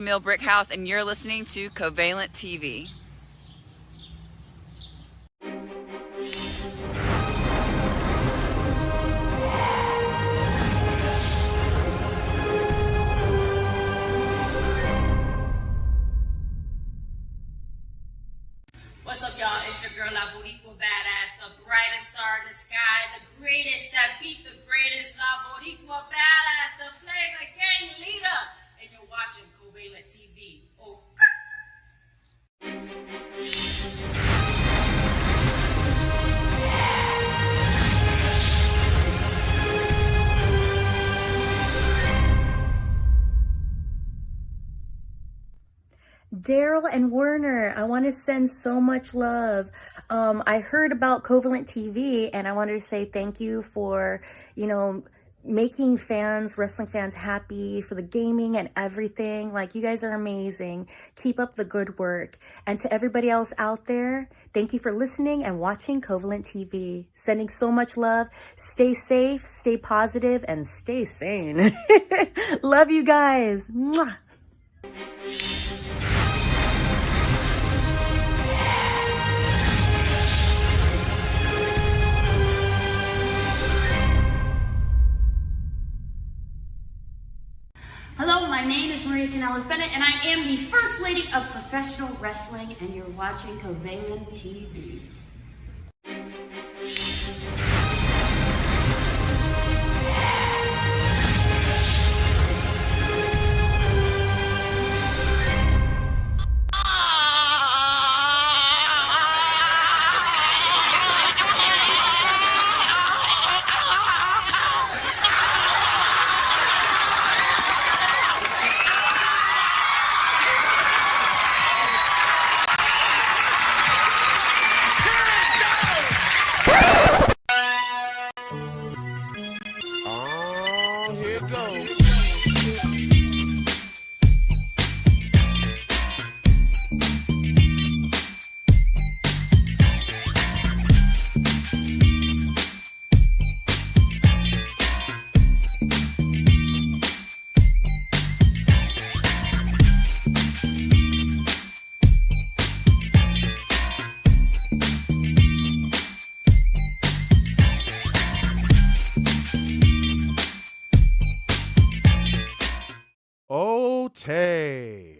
Mill Brickhouse, and you're listening to Covalent TV. What's up, y'all? It's your girl, La Boricua Badass, the brightest star in the sky, the greatest that beat the greatest, La Boricua Badass, the flavor gang leader, and you're watching Covalent TV. Oh, Daryl and Werner, I want to send so much love. I heard about Covalent TV, and I wanted to say thank you for, making fans, wrestling fans happy, for the gaming and everything. Like, you guys are amazing. Keep up the good work. And to everybody else out there, thank you for listening and watching Covalent TV. Sending so much love. Stay safe, stay positive, and stay sane. Love you guys. Mwah. Hello, my name is Maria Canales-Bennett, and I am the First Lady of Professional Wrestling, and you're watching Covalent TV.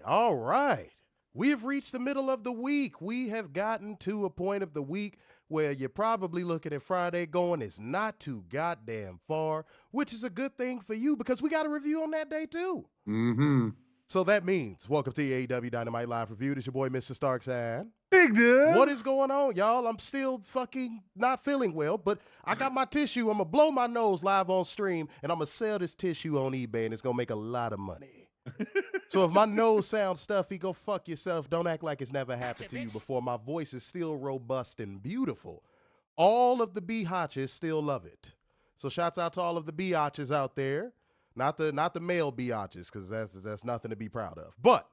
All right. We have reached the middle of the week. We have gotten to a point of the week where you're probably looking at Friday going, it's not too goddamn far, which is a good thing for you because we got a review on that day too. Mm-hmm. So that means, welcome to the AEW Dynamite Live Review. This your boy, Mr. Starks, and Big dude. what is going on, y'all? I'm still fucking not feeling well, but I got my tissue. I'm going to blow my nose live on stream, and I'm going to sell this tissue on eBay, and it's going to make a lot of money. So if my nose sounds stuffy, go fuck yourself. Don't act like it's never happened to you before. My voice is still robust and beautiful. All of the biatches still love it. So shouts out to all of the biatches out there. Not the male biatches, because that's nothing to be proud of. But,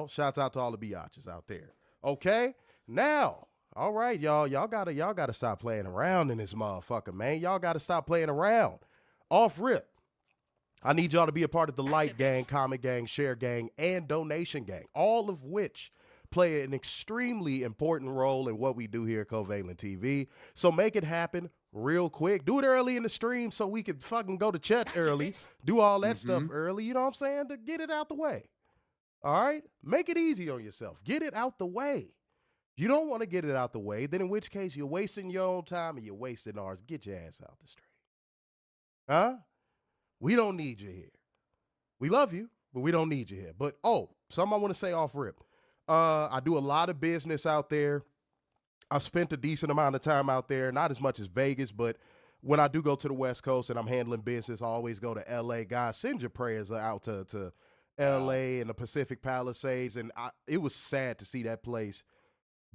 shouts out to all the biatches out there. Okay? Now, all right, y'all gotta stop playing around in this motherfucker, man. Y'all gotta stop playing around. Off rip. I need y'all to be a part of the like gang, comment gang, share gang, and donation gang, all of which play an extremely important role in what we do here at Covalent TV. So make it happen real quick. Do it early in the stream so we can fucking go to church early, do all that stuff early, you know what I'm saying, to get it out the way. All right? Make it easy on yourself. Get it out the way. If you don't want to get it out the way, then in which case you're wasting your own time and you're wasting ours. Get your ass out the street. Huh? We don't need you here. We love you, but we don't need you here. But, something I want to say off rip. I do a lot of business out there. I spent a decent amount of time out there, not as much as Vegas, but when I do go to the West Coast and I'm handling business, I always go to L.A. Guys, send your prayers out to L.A. and the Pacific Palisades. And it was sad to see that place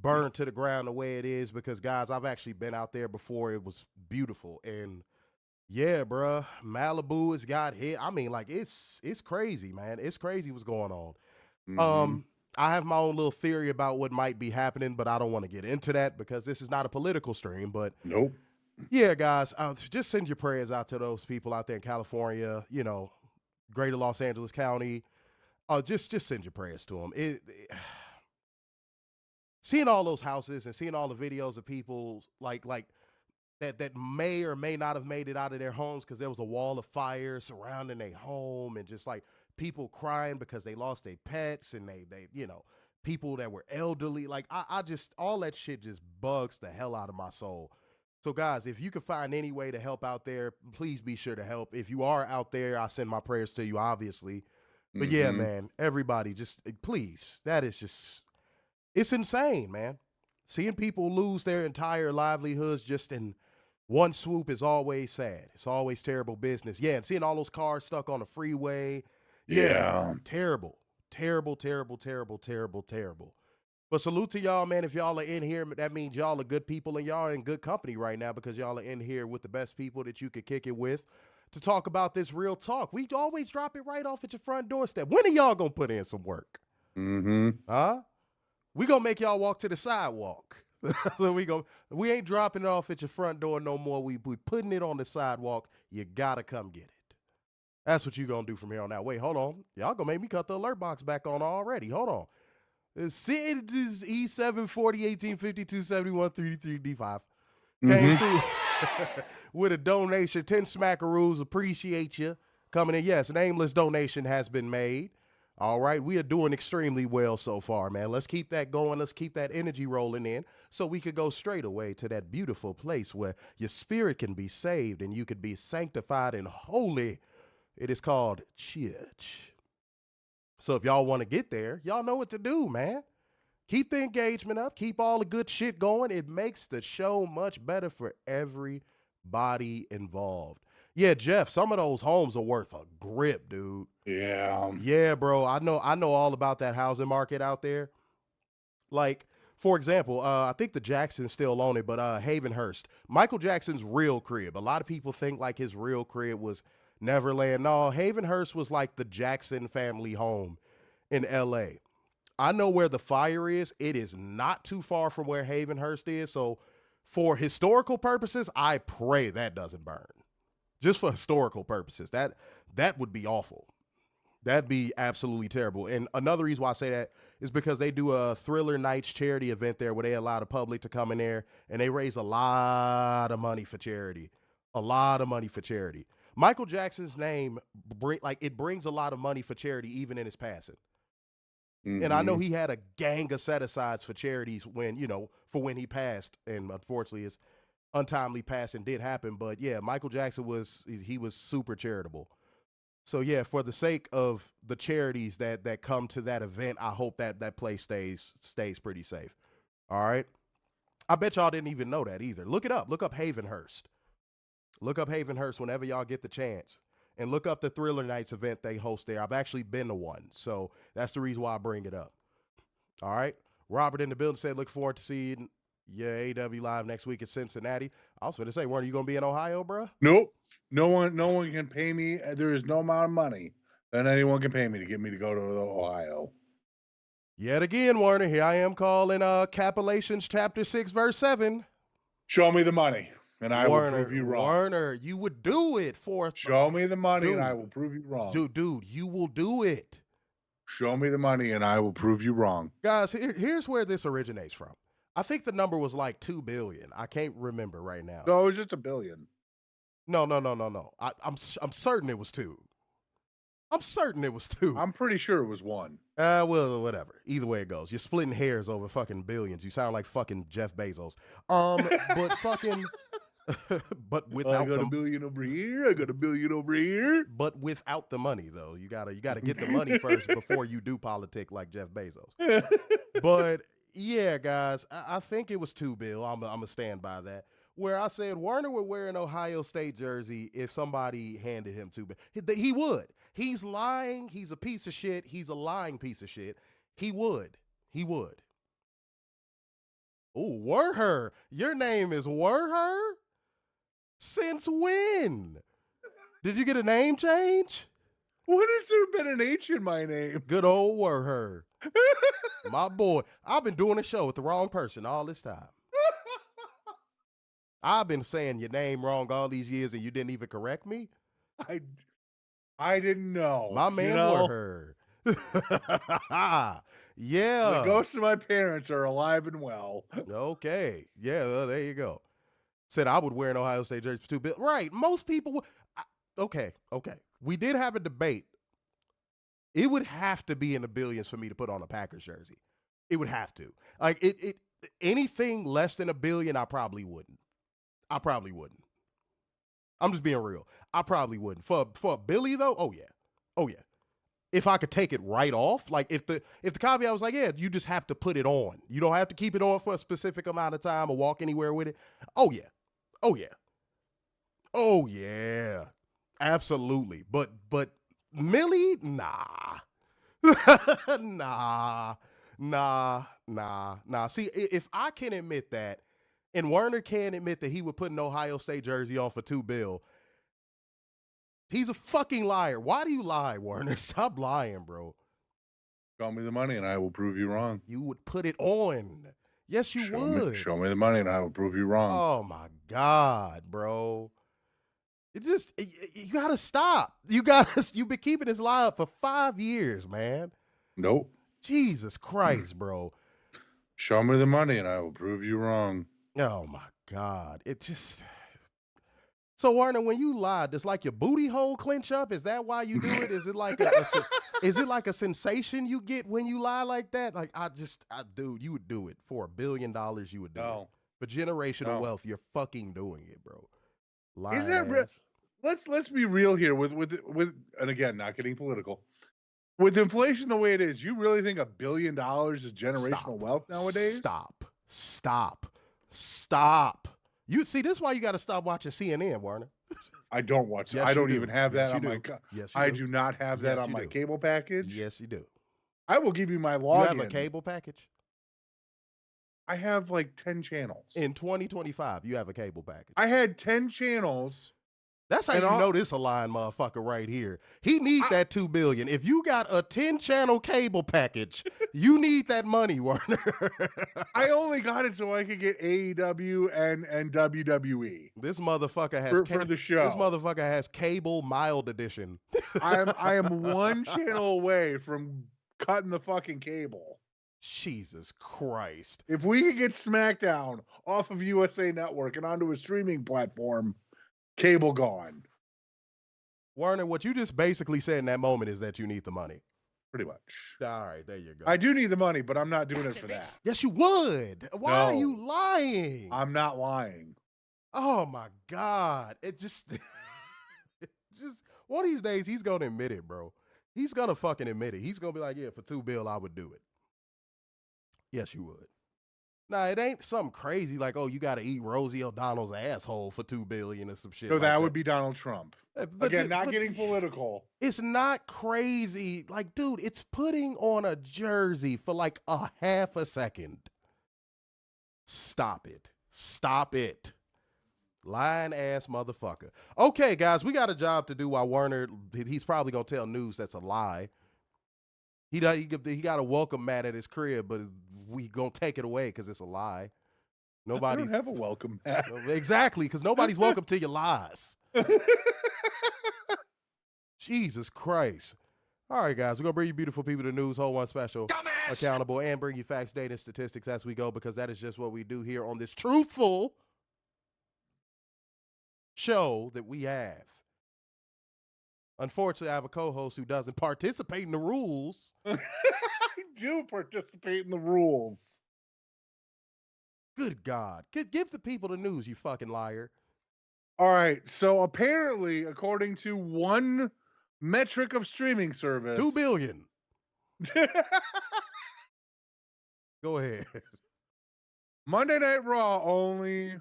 burn to the ground the way it is because, guys, I've actually been out there before. It was beautiful. And yeah, bruh, Malibu has got hit. I mean, like, it's crazy, man. It's crazy what's going on. Mm-hmm. I have my own little theory about what might be happening, but I don't want to get into that because this is not a political stream. But Nope. yeah, guys, just send your prayers out to those people out there in California, greater Los Angeles County, Oh, just send your prayers to him. Seeing all those houses and seeing all the videos of people like that may or may not have made it out of their homes because there was a wall of fire surrounding their home, and just like people crying because they lost their pets, and they people that were elderly. Like I just, all that shit just bugs the hell out of my soul. So guys, if you can find any way to help out there, please be sure to help. If you are out there, I send my prayers to you, obviously. But yeah, man, everybody just please, that is just, it's insane, man. Seeing people lose their entire livelihoods just in one swoop is always sad. It's always terrible business. Yeah, and seeing all those cars stuck on the freeway. Yeah. Terrible. Terrible, terrible, terrible, terrible, terrible. But salute to y'all, man. If y'all are in here, that means y'all are good people, and y'all are in good company right now because y'all are in here with the best people that you could kick it with to talk about this real talk. We always drop it right off at your front doorstep. When are y'all going to put in some work? Huh? We gonna make y'all walk to the sidewalk. So we ain't dropping it off at your front door no more. We putting it on the sidewalk. You gotta come get it. That's what you gonna do from here on out. Wait, hold on. Y'all gonna make me cut the alert box back on already. Hold on. It is E7 40 18 52 71 33 D5. Came through with a donation. 10 smackaroos. Appreciate you coming in. Yes, nameless donation has been made. All right, we are doing extremely well so far, man. Let's keep that going. Let's keep that energy rolling in so we could go straight away to that beautiful place where your spirit can be saved and you could be sanctified and holy. It is called church. So if y'all want to get there, y'all know what to do, man. Keep the engagement up. Keep all the good shit going. It makes the show much better for everybody involved. Yeah, Jeff, some of those homes are worth a grip, dude. Yeah. Yeah, bro. I know all about that housing market out there. Like, for example, I think the Jacksons still own it, but Havenhurst, Michael Jackson's real crib. A lot of people think like his real crib was Neverland. No, Havenhurst was like the Jackson family home in LA. I know where the fire is. It is not too far from where Havenhurst is. So for historical purposes, I pray that doesn't burn. Just for historical purposes, that would be awful. That'd be absolutely terrible. And another reason why I say that is because they do a Thriller Nights charity event there where they allow the public to come in there and they raise a lot of money for charity. A lot of money for charity. Michael Jackson's name, it brings a lot of money for charity even in his passing. And I know he had a gang of set-asides for charities when he passed, and unfortunately his untimely passing did happen. But yeah, Michael Jackson was super charitable. So yeah, for the sake of the charities that come to that event, I hope that place stays pretty safe. All right. I bet y'all didn't even know that either. Look it up. Look up Havenhurst. Look up Havenhurst whenever y'all get the chance. And look up the Thriller Nights event they host there. I've actually been to one. So that's the reason why I bring it up. All right. Robert in the building said, look forward to seeing AEW live next week in Cincinnati. I was going to say, weren't you going to be in Ohio, bro? Nope. No one can pay me. There is no amount of money that anyone can pay me to get me to go to Ohio. Yet again, Warner, here I am calling Capulations chapter 6, verse 7. Show me the money, and I will prove you wrong. Warner, you would do it for... Show me the money, and I will prove you wrong. Dude, you will do it. Show me the money, and I will prove you wrong. Guys, here's where this originates from. I think the number was like 2 billion. I can't remember right now. No, it was just $1 billion. No. I'm certain it was 2. I'm certain it was 2. I'm pretty sure it was 1. Well, whatever. Either way it goes. You're splitting hairs over fucking billions. You sound like fucking Jeff Bezos. But fucking... but without I got $1 billion over here. I got $1 billion over here. But without the money, though, you gotta get the money first before you do politic like Jeff Bezos. But yeah, guys, I think it was 2 bill. I'm gonna stand by that. Where I said Warner would wear an Ohio State jersey if somebody handed him 2 bill. He would. He's lying. He's a piece of shit. He's a lying piece of shit. He would. Oh, Werher. Your name is Werher? Since when? Did you get a name change? When has there been an H in my name? Good old Werher. My boy. I've been doing a show with the wrong person all this time. I've been saying your name wrong all these years and you didn't even correct me? I didn't know. My man Werher. Yeah. The ghosts of my parents are alive and well. Okay. Yeah, well, there you go. Said I would wear an Ohio State jersey for $2 billion. Right. Most people would. Okay. We did have a debate. It would have to be in the billions for me to put on a Packers jersey. It would have to. Like it anything less than $1 billion, I probably wouldn't. I'm just being real. I probably wouldn't. For Billy though, oh yeah. If I could take it right off, like if the caveat was like, yeah, you just have to put it on. You don't have to keep it on for a specific amount of time or walk anywhere with it. Oh yeah. Absolutely. But Millie, nah. nah. See, if I can admit that, and Werner can admit that he would put an Ohio State jersey on for $2 billion, he's a fucking liar. Why do you lie, Werner? Stop lying, bro. Show me the money and I will prove you wrong. You would put it on. Yes, you would. Show me the money and I will prove you wrong. Oh, my God, bro. You got to stop. You've been keeping this lie up for 5 years, man. Nope. Jesus Christ, bro. Show me the money and I will prove you wrong. Oh, my God. So, Werner, when you lie, does like your booty hole clench up? Is that why you do it? Is it like is it like a sensation you get when you lie like that? Like, dude, you would do it for $1 billion. You would do it. For generational wealth, you're fucking doing it, bro. Lying Is that real? Let's be real here with and again, not getting political. With inflation the way it is, you really think $1 billion is generational wealth nowadays? Stop. You see, this is why you got to stop watching CNN, Werner. I don't watch. Yes, I don't even have that on my. Yes, I do not have that on my cable package. Yes, you do. I will give you my login. You have a cable package? I have like 10 channels. In 2025, you have a cable package. I had 10 channels. That's how you know this a lying motherfucker right here. He need that $2 billion. If you got a 10-channel cable package, you need that money, Werner. I only got it so I could get AEW and WWE. This motherfucker has for the show. This motherfucker has cable mild edition. I am one channel away from cutting the fucking cable. Jesus Christ. If we could get SmackDown off of USA Network and onto a streaming platform, cable gone. Werner, what you just basically said in that moment is that you need the money. Pretty much. All right, there you go. I do need the money, but I'm not doing it for that. Yes, you would. Why are you lying? I'm not lying. Oh, my God. It just one of these days, he's going to admit it, bro. He's going to fucking admit it. He's going to be like, yeah, for $2 billion, I would do it. Yes, you would. Nah, it ain't something crazy like, oh, you got to eat Rosie O'Donnell's asshole for $2 billion or some shit. So that would be Donald Trump. Again, not getting political. It's not crazy. Like, dude, it's putting on a jersey for like a half a second. Stop it. Lying ass motherfucker. Okay, guys, we got a job to do while Werner, he's probably going to tell news that's a lie. He got to welcome Matt at his crib, but we going to take it away because it's a lie. I don't have a welcome Matt. Exactly, because nobody's welcome to your lies. Jesus Christ. All right, guys, we're going to bring you beautiful people to news, whole one special, accountable, and bring you facts, data, and statistics as we go, because that is just what we do here on this truthful show that we have. Unfortunately, I have a co-host who doesn't participate in the rules. I do participate in the rules. Good God. Give the people the news, you fucking liar. All right. So apparently, according to one metric of streaming service, 2 billion. Go ahead. Monday Night Raw only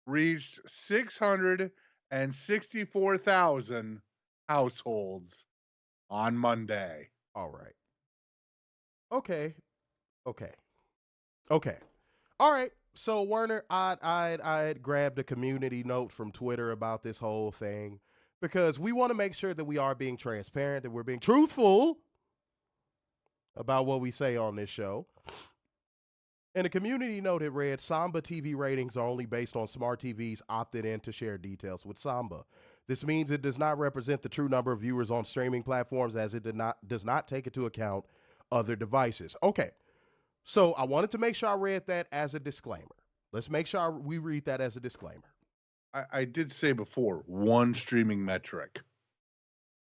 reached 664,000 households on Monday. All right. Okay. All right. So Werner, I grabbed a community note from Twitter about this whole thing because we want to make sure that we are being transparent, that we're being truthful about what we say on this show. And the community note it read, Samba TV ratings are only based on smart TVs opted in to share details with Samba. This means it does not represent the true number of viewers on streaming platforms, as it does not take into account other devices. Okay, so I wanted to make sure I read that as a disclaimer. Let's make sure we read that as a disclaimer. I did say before, one streaming metric.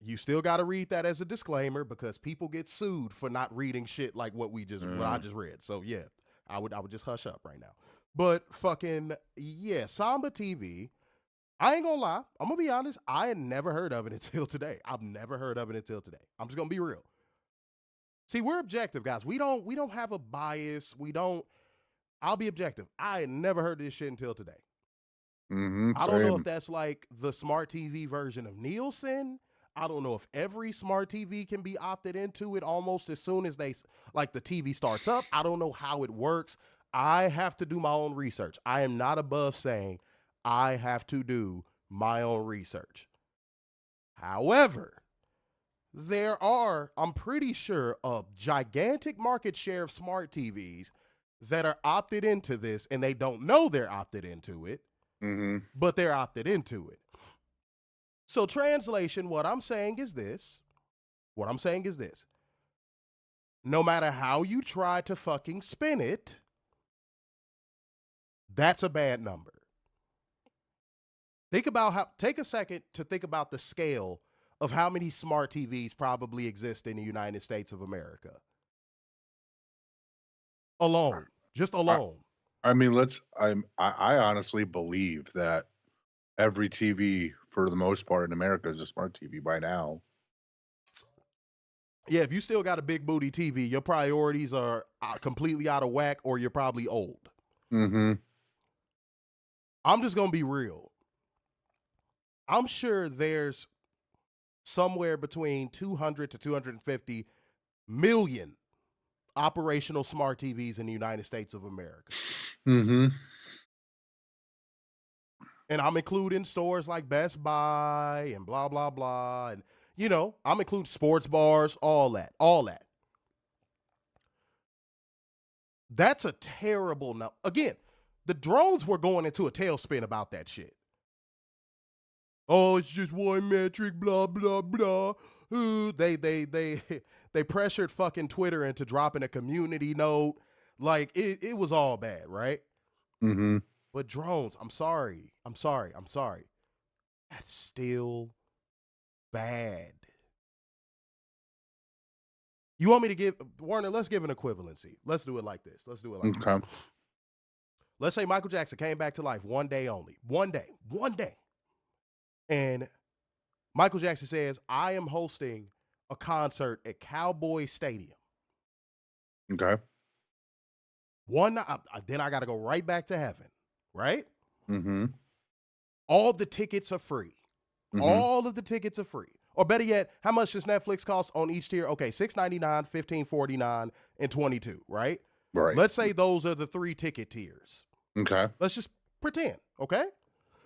You still got to read that as a disclaimer because people get sued for not reading shit like what I just read. So yeah, I would just hush up right now. But fucking yeah, Samba TV. I ain't gonna lie. I'm gonna be honest. I had never heard of it until today. I've never heard of it until today. I'm just gonna be real. See, we're objective, guys. We don't have a bias. I'll be objective. I had never heard of this shit until today. I don't know if that's like the smart TV version of Nielsen. I don't know if every smart TV can be opted into it almost as soon as the TV starts up. I don't know how it works. I have to do my own research. I am not above saying I have to do my own research. However, I'm pretty sure, a gigantic market share of smart TVs that are opted into this, and they don't know they're opted into it, but they're opted into it. So translation, what I'm saying is this. No matter how you try to fucking spin it, that's a bad number. Take a second to think about the scale of how many smart TVs probably exist in the United States of America. Just alone. I mean, I honestly believe that every TV, for the most part in America, is a smart TV by now. Yeah, if you still got a big booty TV, your priorities are completely out of whack, or you're probably old. I'm just going to be real. I'm sure there's somewhere between 200 to 250 million operational smart TVs in the United States of America. And I'm including stores like Best Buy and blah, blah, blah. And, I'm including sports bars, all that. That's a terrible number. Again, the drones were going into a tailspin about that shit. Oh, it's just one metric, blah, blah, blah. They pressured fucking Twitter into dropping a community note. Like, it was all bad, right? But drones, I'm sorry. That's still bad. You want me to give, Warner, let's give an equivalency. Let's do it like this. This. Let's say Michael Jackson came back to life one day only. One day. And Michael Jackson says, I am hosting a concert at Cowboy Stadium. Okay. Then I got to go right back to heaven, right? All the tickets are free. All of the tickets are free. Or better yet, how much does Netflix cost on each tier? Okay, $6.99, $15.49, and $22, right? Right. Let's say those are the 3 ticket tiers. Okay. Let's just pretend, okay?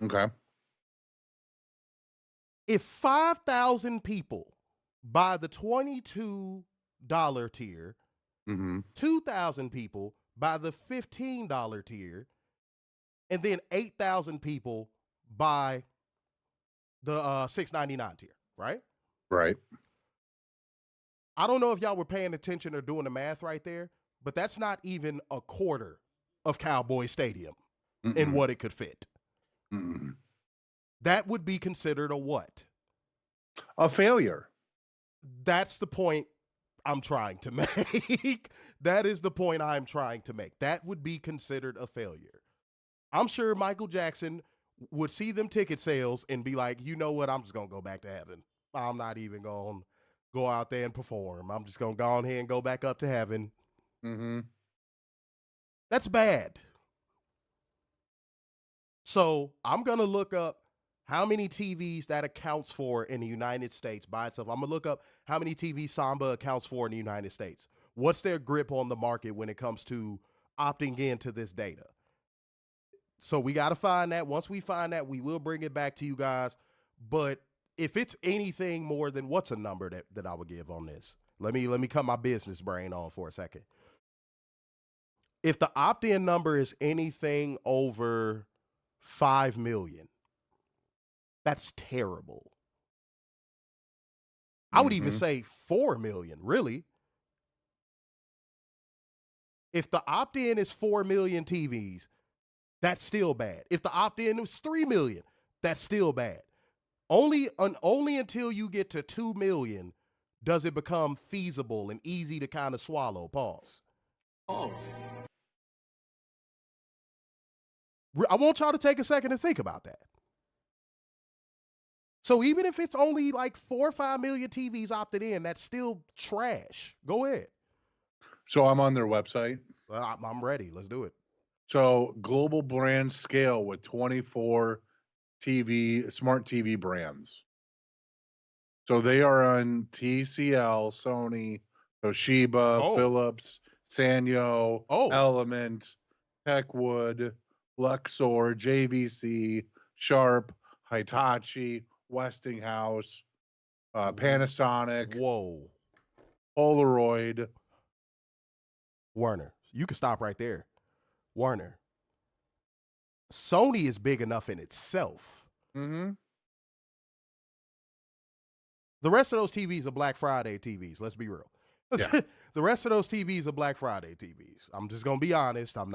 Okay. If 5,000 people buy the $22 tier, 2,000 people buy the $15 tier, and then 8,000 people buy the $6.99 tier, right? Right. I don't know if y'all were paying attention or doing the math right there, but that's not even a quarter of Cowboy Stadium in what it could fit. That would be considered a what? A failure. That's the point I'm trying to make. That is the point I'm trying to make. That would be considered a failure. I'm sure Michael Jackson would see them ticket sales and be like, you know what? I'm just going to go back to heaven. I'm not even going to go out there and perform. I'm just going to go on here and go back up to heaven. That's bad. So I'm going to look up how many TVs that accounts for in the United States by itself. I'm going to look up how many TVs Samba accounts for in the United States. What's their grip on the market when it comes to opting into this data? So we got to find that. Once we find that, we will bring it back to you guys. But if it's anything more than, what's a number that I would give on this? Let me cut my business brain on for a second. If the opt-in number is anything over 5 million, That's terrible. I would even say 4 million, really. If the opt-in is 4 million TVs, that's still bad. If the opt-in was 3 million, that's still bad. Only until you get to 2 million does it become feasible and easy to kind of swallow. Pause. I want y'all to take a second to think about that. So even if it's only like 4 or 5 million TVs opted in, that's still trash. Go ahead. So I'm on their website. I'm ready. Let's do it. So global brand scale with 24 smart TV brands. So they are on TCL, Sony, Toshiba, Philips, Sanyo, Element, Techwood, Luxor, JVC, Sharp, Hitachi, Westinghouse, Panasonic, Polaroid. Werner, you can stop right there. Werner, Sony is big enough in itself. Mm-hmm. The rest of those TVs are Black Friday TVs. Let's be real. Yeah. The rest of those TVs are Black Friday TVs. I'm just going to be honest. I'm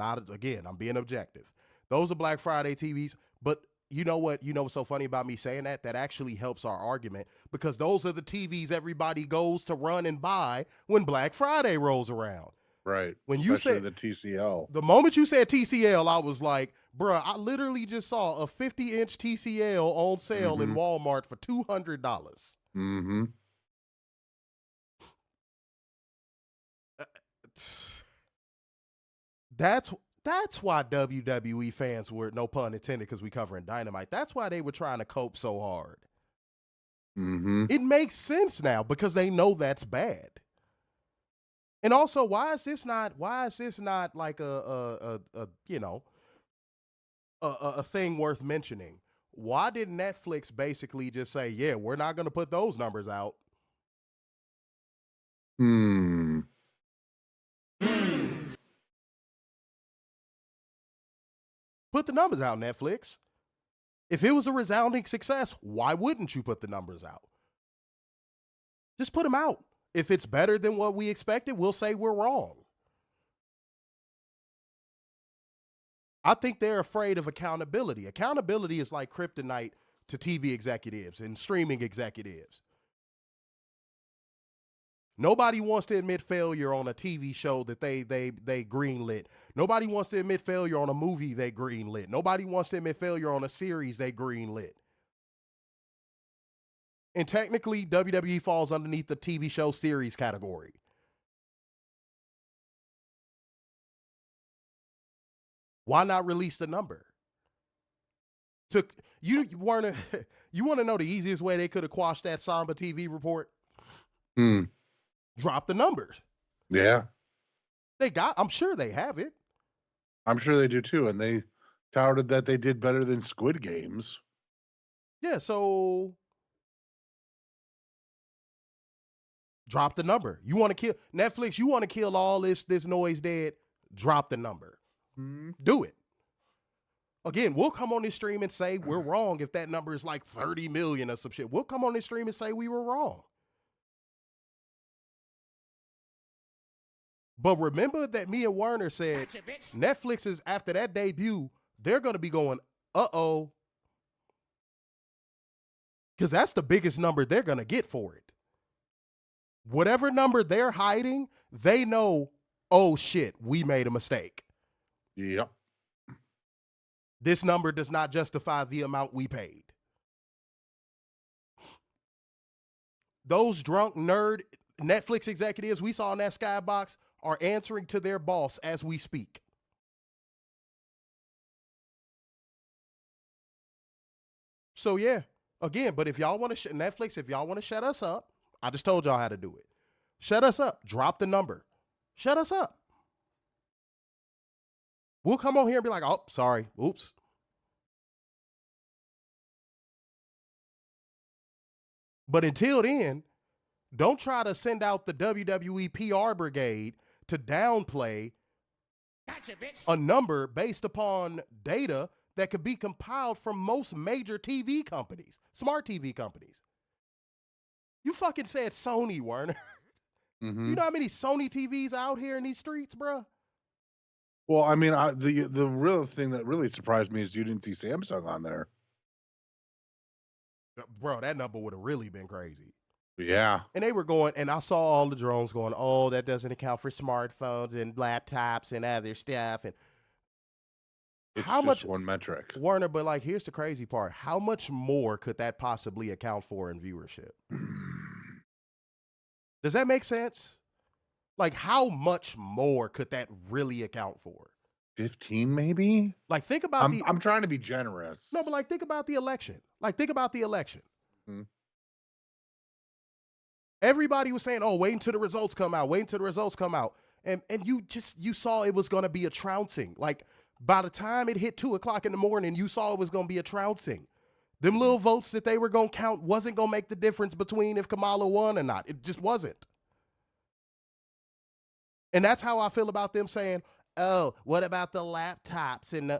being objective. Those are Black Friday TVs. But you know what? You know what's so funny about me saying that? That actually helps our argument, because those are the TVs everybody goes to run and buy when Black Friday rolls around. Right. When you Especially said the TCL. The moment you said TCL, I was like, bruh, I literally just saw a 50-inch TCL on sale in Walmart for $200. Mm-hmm. That's why WWE fans were, no pun intended, because we covering Dynamite. That's why they were trying to cope so hard. Mm-hmm. It makes sense now because they know that's bad. And also, why is this not like a thing worth mentioning? Why didn't Netflix basically just say, yeah, we're not going to put those numbers out? Put the numbers out, Netflix. If it was a resounding success, why wouldn't you put the numbers out? Just put them out. If it's better than what we expected, we'll say we're wrong. I think they're afraid of accountability. Accountability is like kryptonite to TV executives and streaming executives. Nobody wants to admit failure on a TV show that they greenlit. Nobody wants to admit failure on a movie they greenlit. Nobody wants to admit failure on a series they greenlit. And technically, WWE falls underneath the TV show series category. Why not release the number? You want to know the easiest way they could have quashed that Samba TV report? Drop the numbers. Yeah. I'm sure they have it. I'm sure they do too. And they touted that they did better than Squid Games. Yeah, so drop the number. You want to kill Netflix, you want to kill all this noise dead, drop the number. Do it. Again, we'll come on this stream and say we're wrong if that number is like 30 million or some shit. We'll come on this stream and say we were wrong. But remember that me and Werner said Netflix is, after that debut, they're going to be going, uh-oh. Because that's the biggest number they're going to get for it. Whatever number they're hiding, they know, oh shit, we made a mistake. Yep. This number does not justify the amount we paid. Those drunk nerd Netflix executives we saw in that skybox are answering to their boss as we speak. So yeah, again, but if y'all want to Netflix, if y'all want to shut us up, I just told y'all how to do it. Shut us up. Drop the number. Shut us up. We'll come on here and be like, oh, sorry. Oops. But until then, don't try to send out the WWE PR brigade to downplay a number based upon data that could be compiled from most major TV companies, smart TV companies. You fucking said Sony, Werner. Mm-hmm. You know how many Sony TVs out here in these streets, bro? Well, I mean, the real thing that really surprised me is you didn't see Samsung on there. Bro, that number would have really been crazy. Yeah. And they were going, and I saw all the drones going, oh, that doesn't account for smartphones and laptops and other stuff. And It's how just much one metric. Werner, but like, here's the crazy part. How much more could that possibly account for in viewership? Does that make sense? Like, how much more could that really account for? 15 maybe? Like, think about I'm trying to be generous. No, but like, think about the election. Like, think about the election. Mm-hmm. Everybody was saying, oh, wait until the results come out. Wait until the results come out. And you saw it was going to be a trouncing. Like, by the time it hit 2 o'clock in the morning, you saw it was going to be a trouncing. Them little votes that they were going to count wasn't going to make the difference between if Kamala won or not. It just wasn't. And that's how I feel about them saying, oh, what about the laptops? And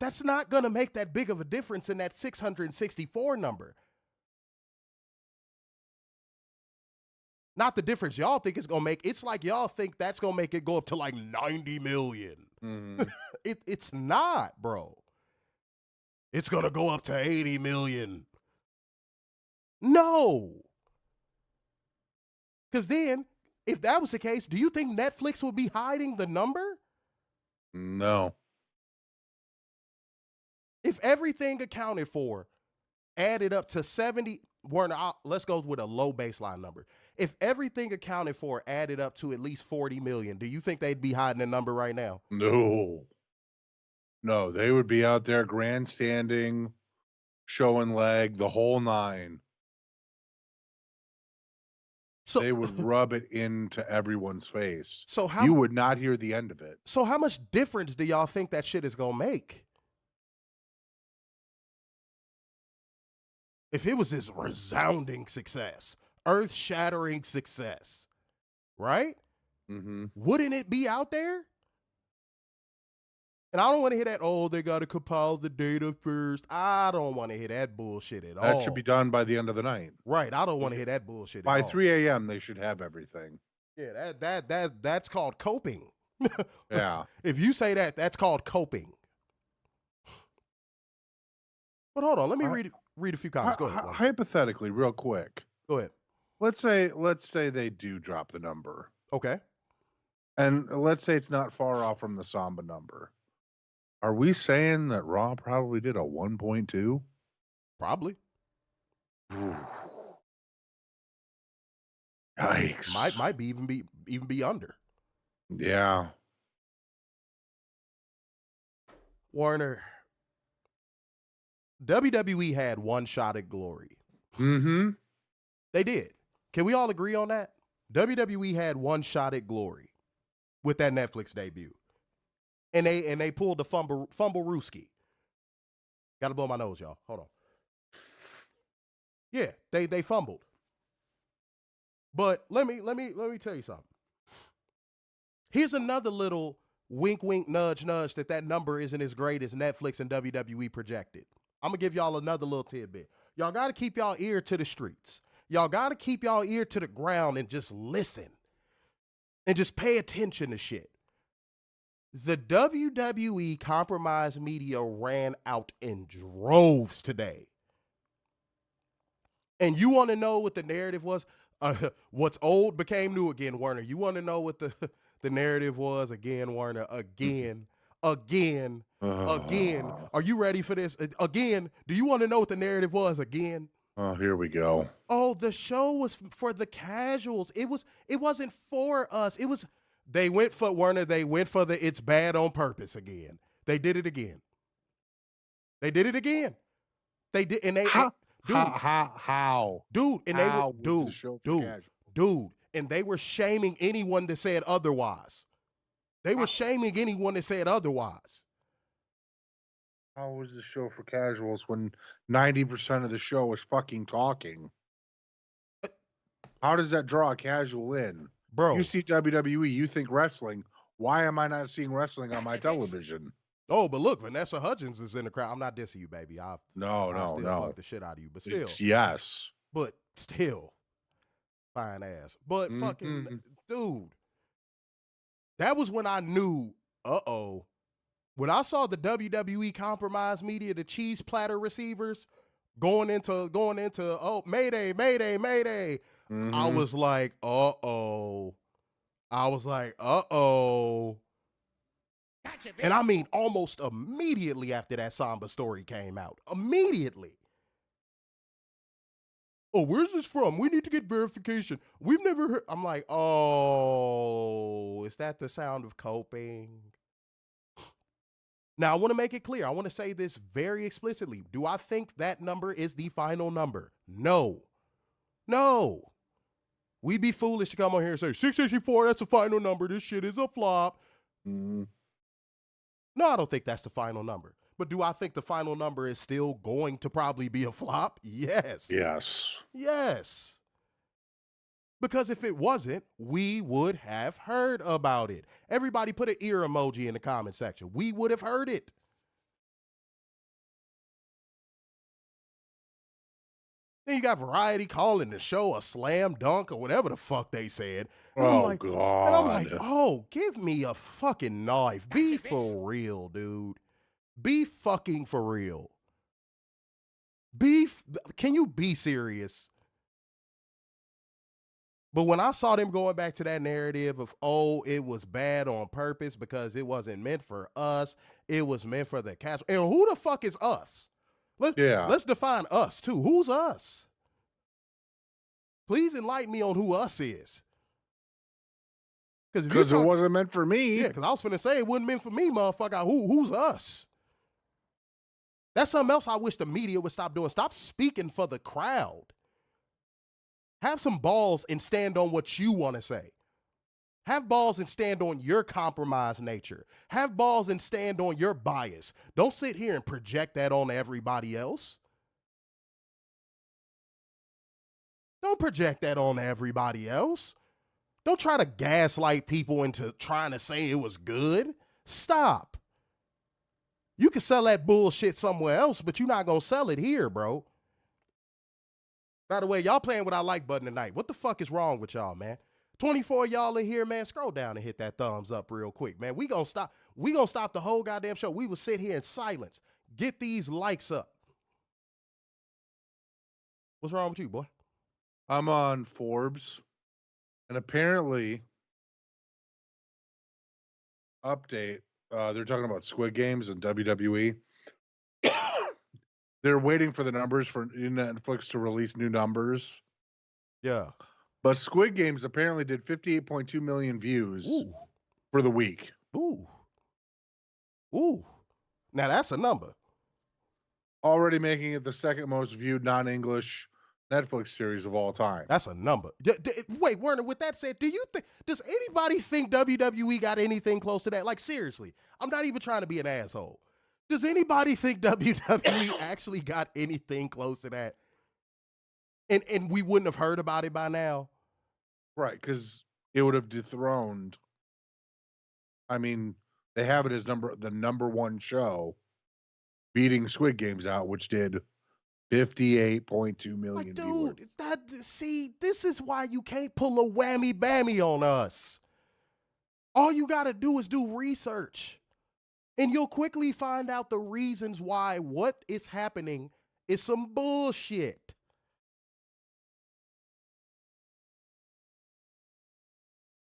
that's not going to make that big of a difference in that 664 number. Not the difference y'all think it's going to make. It's like y'all think that's going to make it go up to like 90 million. Mm-hmm. It's not, bro. It's going to go up to 80 million. No. Because then, if that was the case, do you think Netflix would be hiding the number? No. If everything accounted for added up to 70, let's go with a low baseline number. If everything accounted for added up to at least 40 million, do you think they'd be hiding the number right now? No, they would be out there grandstanding, showing leg, the whole nine. So they would rub it into everyone's face. So you would not hear the end of it. So how much difference do y'all think that shit is going to make? If it was this resounding success, earth-shattering success, right? Mm-hmm. Wouldn't it be out there? And I don't want to hear that, oh, they got to compile the data first. I don't want to hear that bullshit at all. That should be done by the end of the night. Right. I don't want to hear that bullshit by at all. 3 a.m., they should have everything. Yeah, that's called coping. Yeah. If you say that, that's called coping. But hold on, let me read a few comments. Go ahead. Hypothetically, real quick. Go ahead. Let's say they do drop the number. Okay. And let's say it's not far off from the Samba number. Are we saying that Raw probably did a 1.2? Probably. Yikes. Might be even be under. Yeah. Warner, WWE had one shot at glory. Mm-hmm. They did. Can we all agree on that? WWE had one shot at glory with that Netflix debut. And they pulled the fumble Rooski. Gotta blow my nose, y'all. Hold on. Yeah, they fumbled. But let me tell you something. Here's another little wink, wink, nudge, nudge that number isn't as great as Netflix and WWE projected. I'm gonna give y'all another little tidbit. Y'all gotta keep y'all ear to the streets. Y'all gotta keep y'all ear to the ground and just listen. And just pay attention to shit. The WWE compromised media ran out in droves today. And you want to know what the narrative was? What's old became new again, Werner. You want to know what the narrative was again, Werner? Again. Are you ready for this? Again, do you want to know what the narrative was again? Oh, here we go. Oh, the show was for the casuals. It wasn't for us. They went for Werner. They went for the it's bad on purpose again. They did it again. They did it again. They did, and they how? Dude, and how they were dude, and they were shaming anyone that said otherwise. They were shaming anyone that said otherwise. How was the show for casuals when 90% of the show is fucking talking? How does that draw a casual in? Bro, you see WWE, you think wrestling. Why am I not seeing wrestling on my television? Oh, but look, Vanessa Hudgens is in the crowd. I'm not dissing you, baby. I'll still fuck the shit out of you, but still. Yes. But still, fine ass. But fucking, dude, that was when I knew, when I saw the WWE compromise media, the cheese platter receivers going into, oh, mayday, mayday, mayday. I was like, uh-oh. And I mean, almost immediately after that Samba story came out. Immediately. Oh, where's this from? We need to get verification. We've never heard. I'm like, oh, is that the sound of coping? Now, I want to make it clear. I want to say this very explicitly. Do I think that number is the final number? No. No. We'd be foolish to come on here and say, 664, that's the final number. This shit is a flop. No, I don't think that's the final number. But do I think the final number is still going to probably be a flop? Yes. Yes. Yes. Because if it wasn't, we would have heard about it. Everybody put an ear emoji in the comment section. We would have heard it. Then you got Variety calling the show a slam dunk or whatever the fuck they said. And God. And I'm like, oh, give me a fucking knife. Be for real, dude. Be fucking for real. Can you be serious? But when I saw them going back to that narrative of, oh, it was bad on purpose because it wasn't meant for us, it was meant for the cast. And who the fuck is us? Let's define us too. Who's us? Please enlighten me on who us is. Because it wasn't meant for me. Yeah, because I was finna say it wasn't meant for me, motherfucker. Who's us? That's something else I wish the media would stop doing. Stop speaking for the crowd. Have some balls and stand on what you want to say. Have balls and stand on your compromised nature. Have balls and stand on your bias. Don't sit here and project that on everybody else. Don't project that on everybody else. Don't try to gaslight people into trying to say it was good. Stop. You can sell that bullshit somewhere else, but you're not going to sell it here, bro. By the way, y'all playing with our like button tonight. What the fuck is wrong with y'all, man? 24 of y'all in here, man. Scroll down and hit that thumbs up real quick, man. We gonna stop the whole goddamn show. We will sit here in silence. Get these likes up. What's wrong with you, boy? I'm on Forbes, and apparently, update, they're talking about Squid Games and WWE. They're waiting for the numbers for Netflix to release new numbers. Yeah. But Squid Games apparently did 58.2 million views for the week. Ooh. Now that's a number. Already making it the second most viewed non-English Netflix series of all time. That's a number. Wait, Werner, with that said, does anybody think WWE got anything close to that? Like, seriously, I'm not even trying to be an asshole. Does anybody think WWE actually got anything close to that? And we wouldn't have heard about it by now? Right, because it would have dethroned. I mean, they have it as the number one show, beating Squid Games out, which did 58.2 million viewers. Dude, this is why you can't pull a whammy bammy on us. All you got to do is do research. And you'll quickly find out the reasons why what is happening is some bullshit.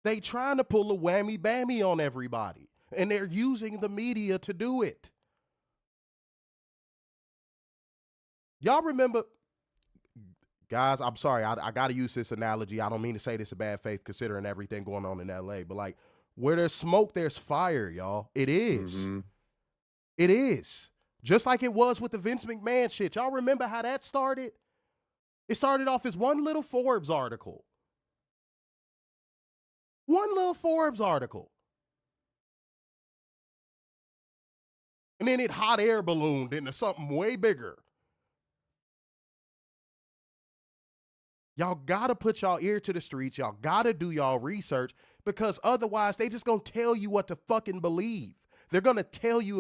They trying to pull a whammy bammy on everybody, and they're using the media to do it. Y'all remember, guys, I'm sorry, I got to use this analogy. I don't mean to say this in bad faith considering everything going on in LA, but like, where there's smoke, there's fire, y'all. It is. Mm-hmm. It is. Just like it was with the Vince McMahon shit. Y'all remember how that started? It started off as one little Forbes article. One little Forbes article. And then it hot air ballooned into something way bigger. Y'all gotta put y'all ear to the streets. Y'all gotta do y'all research, because otherwise they just gonna tell you what to fucking believe. They're going to tell you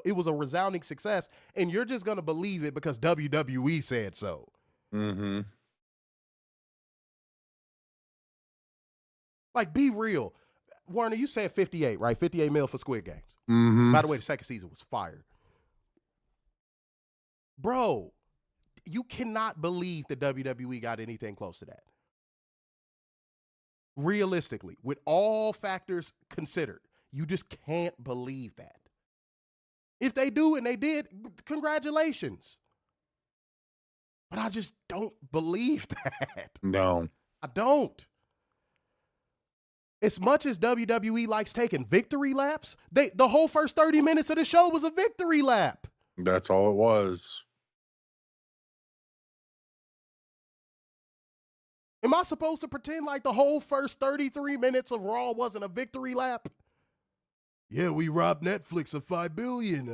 it was a resounding success, and you're just going to believe it because WWE said so. Mm-hmm. Like, be real. Warner, you said 58, right? 58 mil for Squid Games. Mm-hmm. By the way, the second season was fire. Bro, you cannot believe that WWE got anything close to that. Realistically, with all factors considered, you just can't believe that. If they do and they did, congratulations. But I just don't believe that. No. I don't. As much as WWE likes taking victory laps, the whole first 30 minutes of the show was a victory lap. That's all it was. Am I supposed to pretend like the whole first 33 minutes of Raw wasn't a victory lap? Yeah, we robbed Netflix of $5 billion.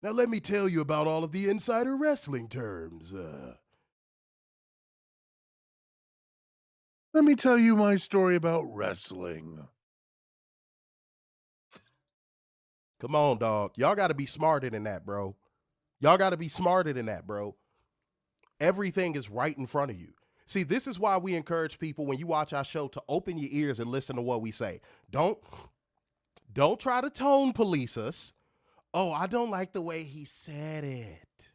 Now let me tell you about all of the insider wrestling terms. Let me tell you my story about wrestling. Come on, dog. Y'all got to be smarter than that, bro. Y'all got to be smarter than that, bro. Everything is right in front of you. See, this is why we encourage people when you watch our show to open your ears and listen to what we say. Don't try to tone police us. Oh, I don't like the way he said it.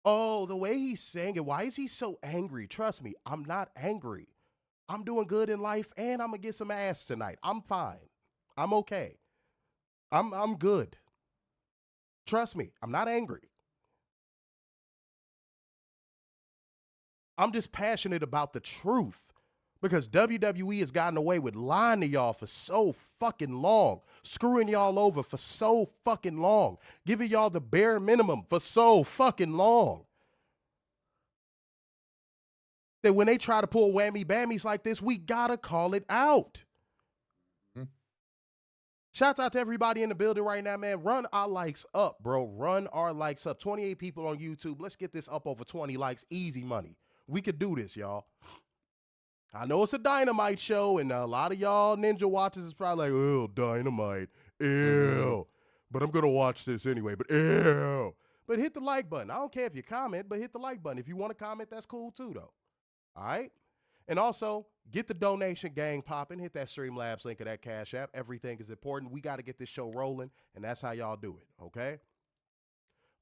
Oh, the way he's saying it. Why is he so angry? Trust me, I'm not angry. I'm doing good in life and I'm going to get some ass tonight. I'm fine. I'm okay. I'm good. Trust me, I'm not angry. I'm just passionate about the truth because WWE has gotten away with lying to y'all for so fucking long, screwing y'all over for so fucking long, giving y'all the bare minimum for so fucking long. That when they try to pull whammy bammies like this, we gotta call it out. Mm-hmm. Shouts out to everybody in the building right now, man. Run our likes up, bro. Run our likes up. 28 people on YouTube. Let's get this up over 20 likes. Easy money. We could do this, y'all. I know it's a Dynamite show, and a lot of y'all Ninja watchers is probably like, oh, Dynamite. Ew. Mm-hmm. But I'm going to watch this anyway. But ew. But hit the like button. I don't care if you comment, but hit the like button. If you want to comment, that's cool too, though. All right? And also, get the donation gang popping. Hit that Streamlabs link of that Cash App. Everything is important. We got to get this show rolling, and that's how y'all do it, okay?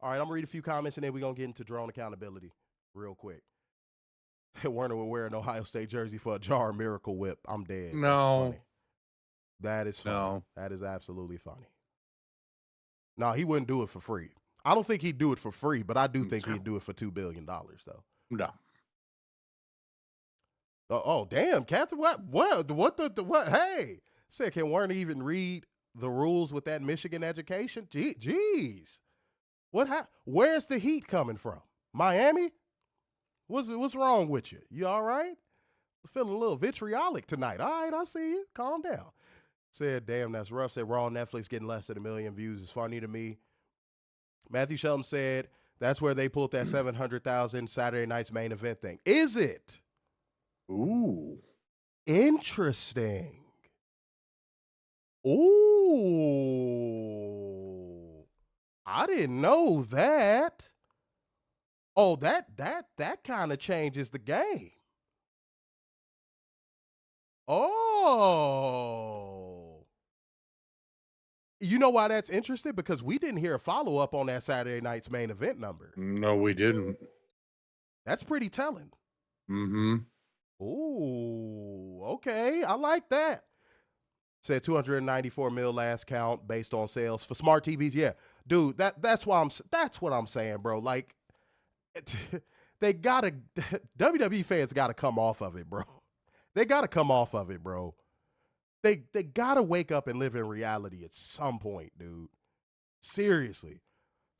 All right, I'm going to read a few comments, and then we're going to get into drone accountability real quick. Werner would wear an Ohio State jersey for a jar of Miracle Whip. I'm dead. No. That is funny. No. That is absolutely funny. No, he wouldn't do it for free. I don't think he'd do it for free, but I do think he'd do it for $2 billion, though. No. Oh, damn, Catherine, what? Hey, said, can Werner even read the rules with that Michigan education? Jeez. Where's the heat coming from? Miami? What's wrong with you? You all right? Feeling a little vitriolic tonight. All right, I see you. Calm down. Said, damn, that's rough. Said, Raw on Netflix getting less than 1 million views is funny to me. Matthew Shelton said, that's where they pulled that 700,000 Saturday night's main event thing. Is it? Ooh. Interesting. Ooh. I didn't know that. Oh, that kind of changes the game. Oh. You know why that's interesting? Because we didn't hear a follow-up on that Saturday night's main event number. No, we didn't. That's pretty telling. Mm-hmm. Ooh, okay. I like that. Said 294 mil last count based on sales for smart TVs. Yeah, dude, that's what I'm saying, bro. Like, WWE fans gotta come off of it, bro. They gotta come off of it, bro. They gotta wake up and live in reality at some point, dude. Seriously.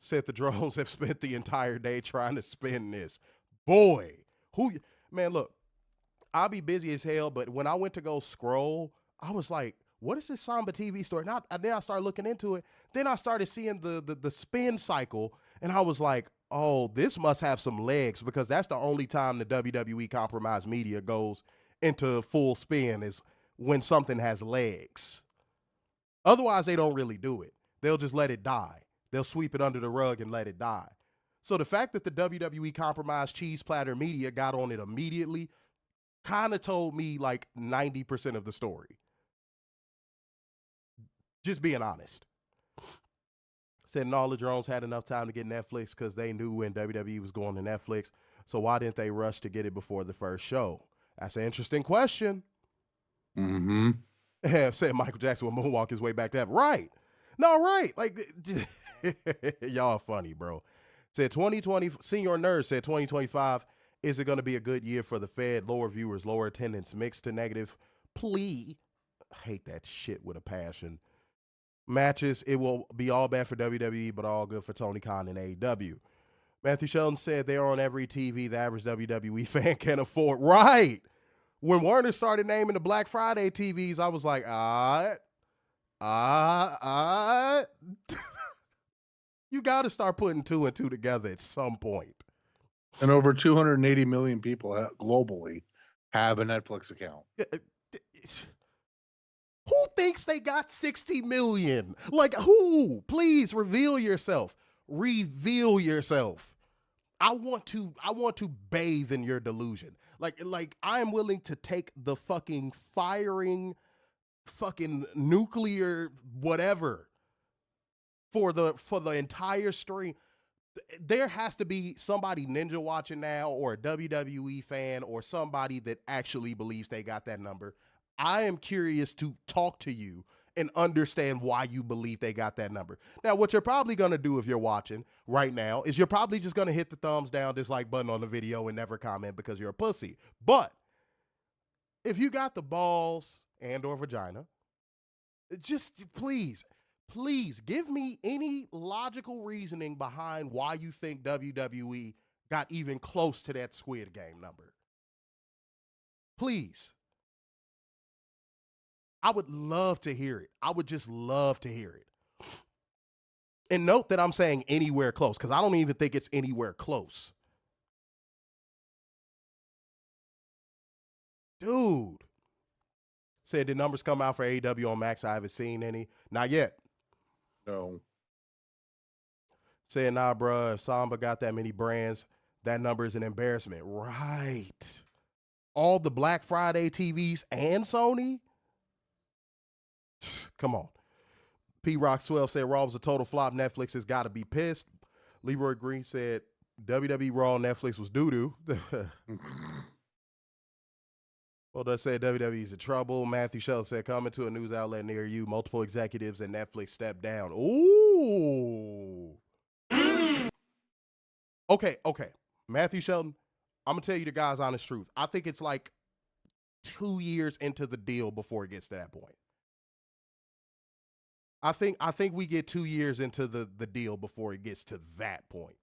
Said the drones have spent the entire day trying to spin this. Boy, man, look, I'll be busy as hell, but when I went to go scroll, I was like, what is this Samba TV story? And then I started looking into it. Then I started seeing the spin cycle, and I was like, oh, this must have some legs, because that's the only time the WWE compromised media goes into full spin is when something has legs. Otherwise, they don't really do it. They'll just let it die. They'll sweep it under the rug and let it die. So the fact that the WWE compromised Cheese Platter Media got on it immediately kind of told me like 90% of the story. Just being honest. Said all the drones had enough time to get Netflix because they knew when WWE was going to Netflix. So why didn't they rush to get it before the first show? That's an interesting question. Mm-hmm. Said Michael Jackson will moonwalk his way back to heaven. Right. No, right. Like, y'all funny, bro. Said 2020, Senior Nerd said 2025, is it going to be a good year for the Fed? Lower viewers, lower attendance, mixed to negative. Plea. I hate that shit with a passion. Matches, it will be all bad for WWE, but all good for Tony Khan and AEW. Matthew Sheldon said they're on every TV the average WWE fan can afford. Right. When Warner started naming the Black Friday TVs, I was like, You got to start putting 2 and 2 together at some point. And over 280 million people globally have a Netflix account. Who thinks they got 60 million? Like, who? Please reveal yourself. Reveal yourself. I want to bathe in your delusion. Like I am willing to take the fucking firing fucking nuclear whatever for the entire stream. There has to be somebody ninja watching now, or a WWE fan, or somebody that actually believes they got that number. I am curious to talk to you and understand why you believe they got that number. Now, what you're probably going to do if you're watching right now is you're probably just going to hit the thumbs down, dislike button on the video and never comment because you're a pussy. But if you got the balls and or vagina, just please give me any logical reasoning behind why you think WWE got even close to that Squid Game number. Please. I would love to hear it. I would just love to hear it. And note that I'm saying anywhere close, because I don't even think it's anywhere close. Dude. Said the numbers come out for AEW on Max. I haven't seen any. Not yet. No. Said, nah, bruh, if Samba got that many brands, that number is an embarrassment. Right. All the Black Friday TVs and Sony? Come on. P Rock 12 said Raw was a total flop. Netflix has got to be pissed. Leroy Green said WWE Raw on Netflix was doo-doo. Well, that said WWE is in trouble. Matthew Sheldon said coming to a news outlet near you. Multiple executives at Netflix stepped down. Ooh. Okay. Matthew Sheldon, I'm going to tell you the guy's honest truth. I think it's like 2 years into the deal before it gets to that point. I think we get 2 years into the deal before it gets to that point.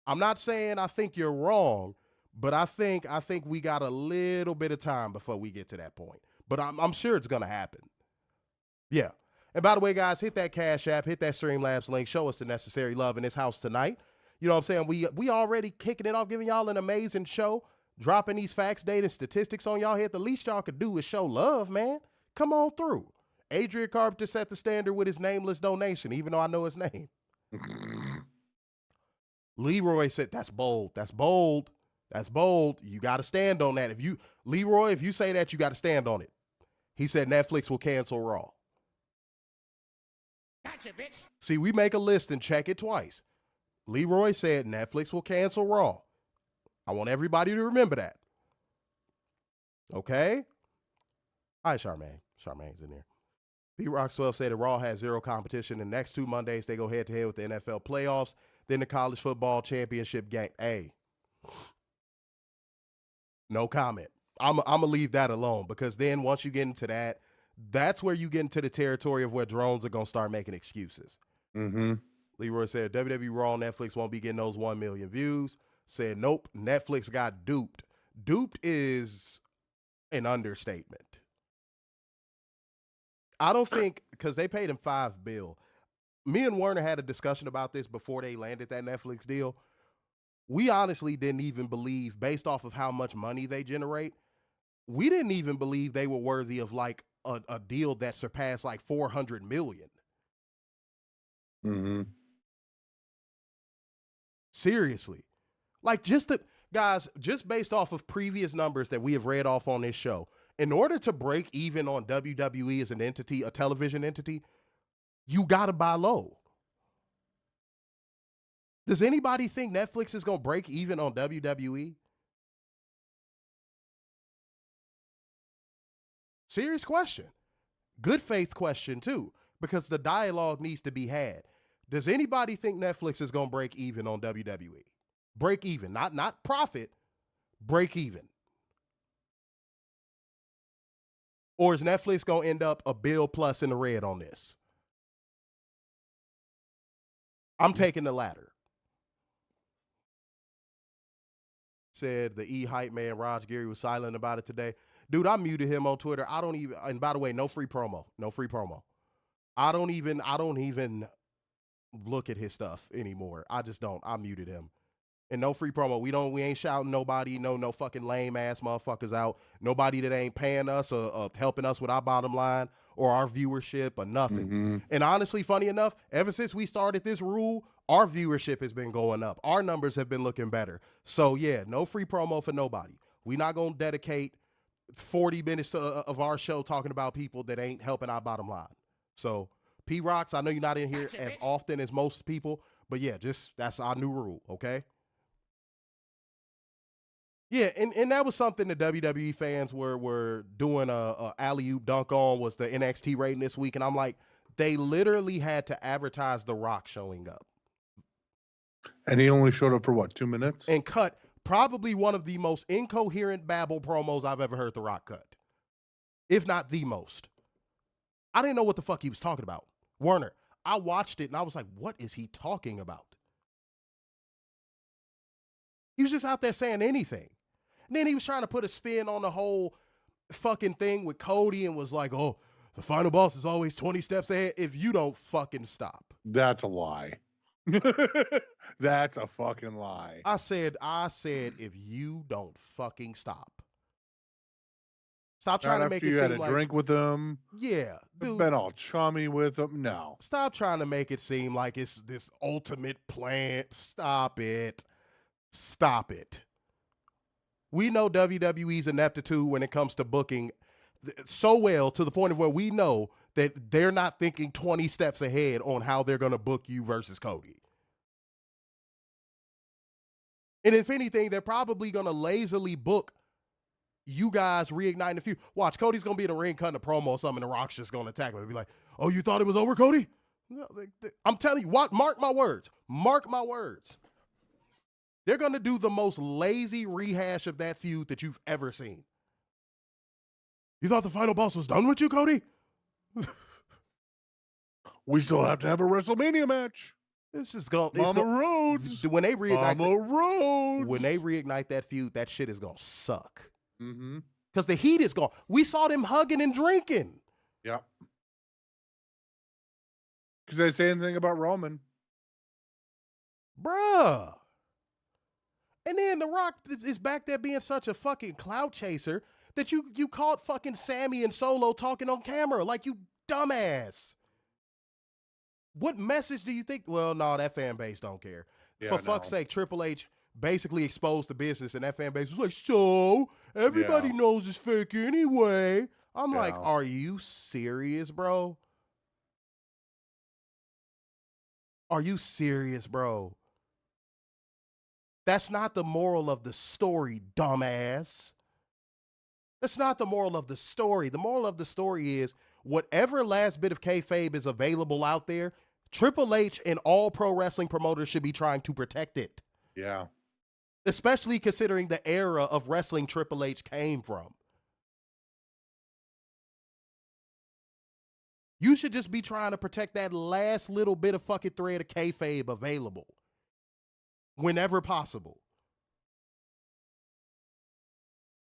I'm not saying I think you're wrong, but I think we got a little bit of time before we get to that point. But I'm sure it's gonna happen. Yeah. And by the way, guys, hit that Cash App, hit that Streamlabs link, show us the necessary love in this house tonight. You know what I'm saying? We already kicking it off, giving y'all an amazing show, dropping these facts, data, statistics on y'all here. The least y'all could do is show love, man. Come on through. Adrian Carpenter set the standard with his nameless donation, even though I know his name. Leroy said, that's bold. That's bold. That's bold. You got to stand on that. If you say that, you got to stand on it. He said Netflix will cancel Raw. Gotcha, bitch. See, we make a list and check it twice. Leroy said Netflix will cancel Raw. I want everybody to remember that. Okay? Hi, Charmaine. Charmaine's in there. P-Rock 12 said that Raw has zero competition. The next 2 Mondays, they go head-to-head with the NFL playoffs, then the college football championship game. Hey, no comment. I'm going to leave that alone, because then once you get into that, that's where you get into the territory of where drones are going to start making excuses. Mm-hmm. Leroy said WWE Raw on Netflix won't be getting those 1 million views. Said, nope, Netflix got duped. Duped is an understatement. I don't think, because they paid him $5 billion. Me and Werner had a discussion about this before they landed that Netflix deal. We honestly didn't even believe, based off of how much money they generate, we didn't even believe they were worthy of like a deal that surpassed like 400 million. Mm-hmm. Seriously. Like guys, just based off of previous numbers that we have read off on this show, in order to break even on WWE as an entity, a television entity, you got to buy low. Does anybody think Netflix is going to break even on WWE? Serious question. Good faith question too, because the dialogue needs to be had. Does anybody think Netflix is going to break even on WWE? Break even, not profit, break even. Or is Netflix going to end up a bill plus in the red on this? I'm taking the latter. Said the E-hype man, Raj Gary, was silent about it today. Dude, I muted him on Twitter. I don't even, and by the way, no free promo. I don't even look at his stuff anymore. I just don't. I muted him. And no free promo. We ain't shouting nobody, no fucking lame ass motherfuckers out. Nobody that ain't paying us or helping us with our bottom line or our viewership or nothing. Mm-hmm. And honestly, funny enough, ever since we started this rule, our viewership has been going up. Our numbers have been looking better. So yeah, no free promo for nobody. We're not going to dedicate 40 minutes of our show talking about people that ain't helping our bottom line. So P-Rocks, I know you're not in here as often as most people, but yeah, that's our new rule, okay? Yeah, and that was something the WWE fans were doing a alley-oop dunk on, was the NXT rating this week, and I'm like, they literally had to advertise The Rock showing up. And he only showed up for what, 2 minutes? And cut probably one of the most incoherent babble promos I've ever heard The Rock cut, if not the most. I didn't know what the fuck he was talking about. Werner, I watched it and I was like, what is he talking about? He was just out there saying anything. And then he was trying to put a spin on the whole fucking thing with Cody and was like, oh, the final boss is always 20 steps ahead if you don't fucking stop. That's a lie. That's a fucking lie. I said, if you don't fucking stop. Stop trying to make it seem like... you had a drink with him. Yeah. Dude. Been all chummy with him. No. Stop trying to make it seem like it's this ultimate plan. Stop it. Stop it. We know WWE's ineptitude when it comes to booking so well to the point of where we know that they're not thinking 20 steps ahead on how they're going to book you versus Cody. And if anything, they're probably going to lazily book you guys reigniting the feud. Watch, Cody's going to be in the ring cutting a promo or something, and The Rock's just going to attack him and be like, oh, you thought it was over, Cody? I'm telling you, mark my words. Mark my words. They're going to do the most lazy rehash of that feud that you've ever seen. You thought the final boss was done with you, Cody? We still have to have a WrestleMania match. This is going Mama Rhodes. When they reignite that that feud, that shit is going to suck. Mm-hmm. Because the heat is gone. We saw them hugging and drinking. Yeah. Because they say anything about Roman. Bruh. And then The Rock is back there being such a fucking clout chaser that you caught fucking Sammy and Solo talking on camera like you dumbass. What message do you think? Well, no, that fan base don't care. Yeah, For fuck's sake, Triple H basically exposed the business, and that fan base was like, so everybody knows it's fake anyway. I'm like, are you serious, bro? Are you serious, bro? That's not the moral of the story, dumbass. That's not the moral of the story. The moral of the story is whatever last bit of kayfabe is available out there, Triple H and all pro wrestling promoters should be trying to protect it. Yeah. Especially considering the era of wrestling Triple H came from. You should just be trying to protect that last little bit of fucking thread of kayfabe available. Whenever possible.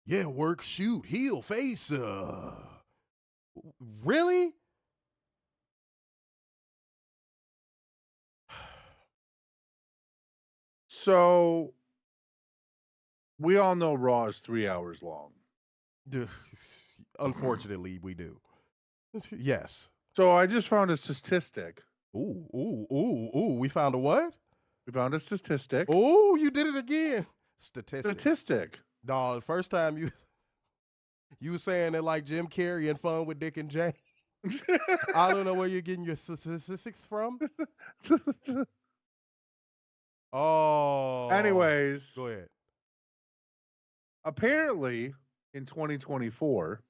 Yeah, work, shoot, heel, face. Really? So, we all know Raw is 3 hours long. Unfortunately, we do. Yes. So I just found a statistic. Ooh. We found a what? We found a statistic. Oh, you did it again. Statistic. No, the first time you were saying it like Jim Carrey and Fun with Dick and Jane. I don't know where you're getting your statistics from. Oh. Anyways. Go ahead. Apparently, in 2024,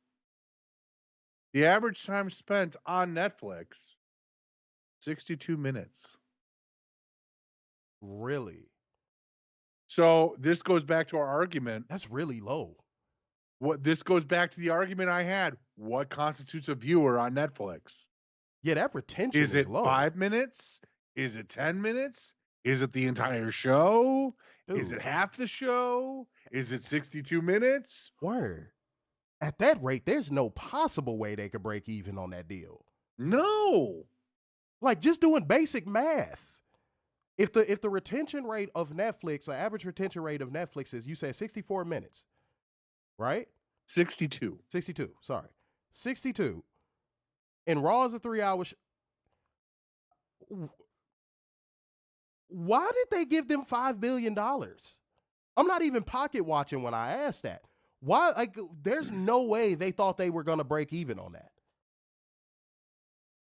the average time spent on Netflix, 62 minutes. Really? So this goes back to our argument. That's really low. This goes back to the argument I had. What constitutes a viewer on Netflix? Yeah, that retention is it low. 5 minutes? Is it 10 minutes? Is it the entire show? Dude. Is it half the show? Is it 62 minutes? Word. At that rate, there's no possible way they could break even on that deal. No. Like just doing basic math. If the retention rate of Netflix, the average retention rate of Netflix is, you said 64 minutes, right? 62. 62, sorry. 62. And Raw is a 3-hour Why did they give them $5 billion? I'm not even pocket watching when I asked that. Why? Like, there's no way they thought they were going to break even on that.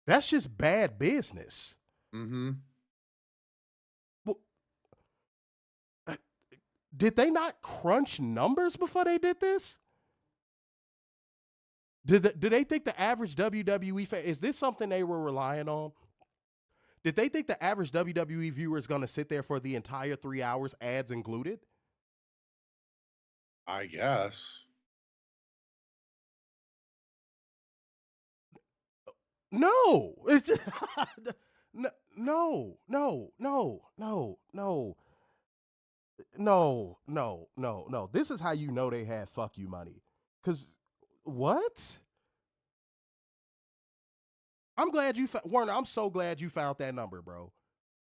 That's just bad business. Mm-hmm. Did they not crunch numbers before they did this? Did they think the average WWE fan, is this something they were relying on? Did they think the average WWE viewer is going to sit there for the entire 3 hours, ads included? I guess. No. It's no. This is how you know they had fuck you money. Because what? I'm glad you Warner, I'm so glad you found that number, bro.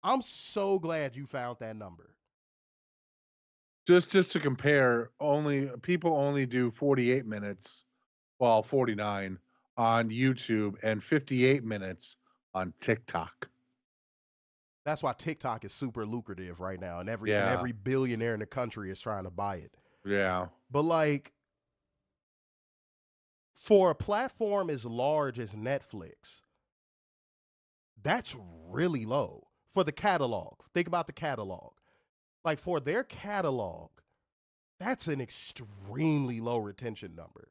I'm so glad you found that number. Just to compare, people only do 48 minutes, well, 49 on YouTube and 58 minutes on TikTok. That's why TikTok is super lucrative right now, and every billionaire in the country is trying to buy it. Yeah. But like, for a platform as large as Netflix, that's really low for the catalog. Think about the catalog. Like, for their catalog, that's an extremely low retention number.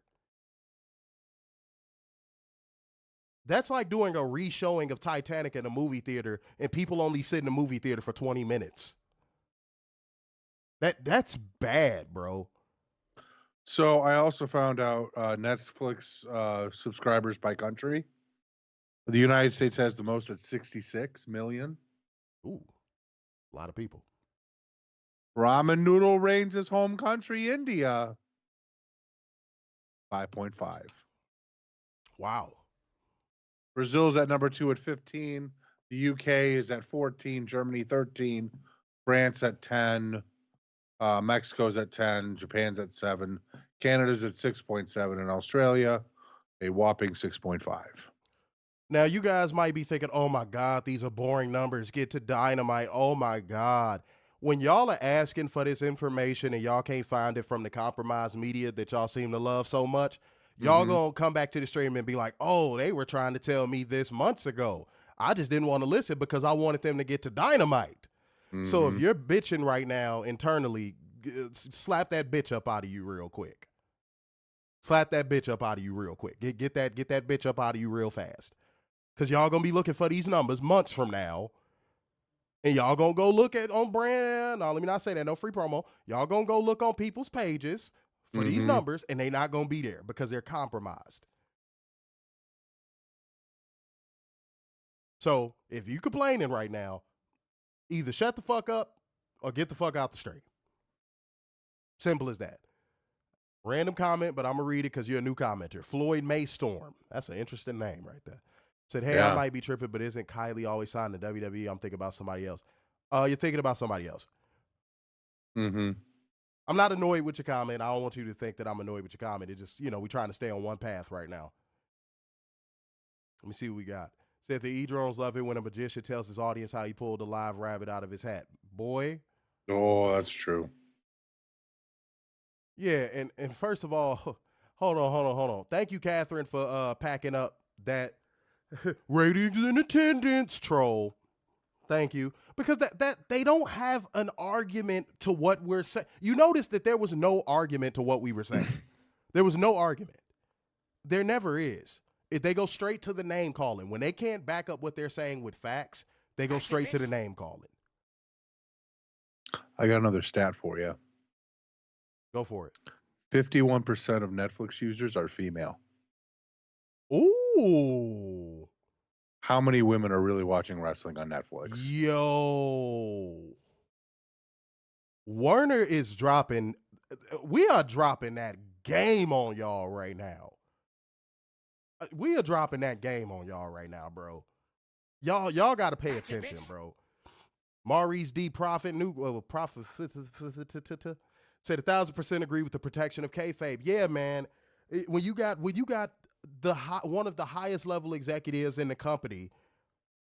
That's like doing a re-showing of Titanic in a movie theater and people only sit in the movie theater for 20 minutes. That's bad, bro. So I also found out Netflix subscribers by country. The United States has the most at 66 million. Ooh, a lot of people. Ramen noodle reigns as home country, India. 5.5. Wow. Brazil's at number 2 at 15. The UK is at 14. Germany 13. France at 10. Mexico's at 10. Japan's at 7. Canada's at 6.7. And Australia, a whopping 6.5. Now, you guys might be thinking, oh my God, these are boring numbers. Get to Dynamite. Oh my God. When y'all are asking for this information and y'all can't find it from the compromised media that y'all seem to love so much, y'all gonna come back to the stream and be like, oh, they were trying to tell me this months ago. I just didn't want to listen because I wanted them to get to Dynamite. So if you're bitching right now internally, slap that bitch up out of you real quick. Slap that bitch up out of you real quick. Get that bitch up out of you real fast. Because y'all going to be looking for these numbers months from now. And y'all going to go look at on brand. No, let me not say that. No free promo. Y'all going to go look on people's pages for these numbers, and they not going to be there because they're compromised. So if you complaining right now, either shut the fuck up or get the fuck out the stream. Simple as that. Random comment, but I'm going to read it because you're a new commenter. Floyd Maystorm. That's an interesting name right there. Said, hey, I might be tripping, but isn't Kylie always signed to WWE? I'm thinking about somebody else. You're thinking about somebody else. I'm not annoyed with your comment. I don't want you to think that I'm annoyed with your comment. It just, we're trying to stay on one path right now. Let me see what we got. Said the E-drones love it when a magician tells his audience how he pulled a live rabbit out of his hat. Boy. Oh, that's true. Yeah, and first of all, hold on. Thank you, Catherine, for packing up that ratings and attendance troll. Thank you. Because that they don't have an argument to what we're saying. You notice that there was no argument to what we were saying. There was no argument. There never is. If they go straight to the name calling. When they can't back up what they're saying with facts, they go straight to the name calling. I got another stat for you. Go for it. 51% of Netflix users are female. Ooh. How many women are really watching wrestling on Netflix? Yo. Warner is dropping. We are dropping that game on y'all right now. We are dropping that game on y'all right now, bro. Y'all got to pay attention, bro. Maurice D. Prophet, Prophet said 1,000% agree with the protection of kayfabe. Yeah, man. When you got one of the highest level executives in the company,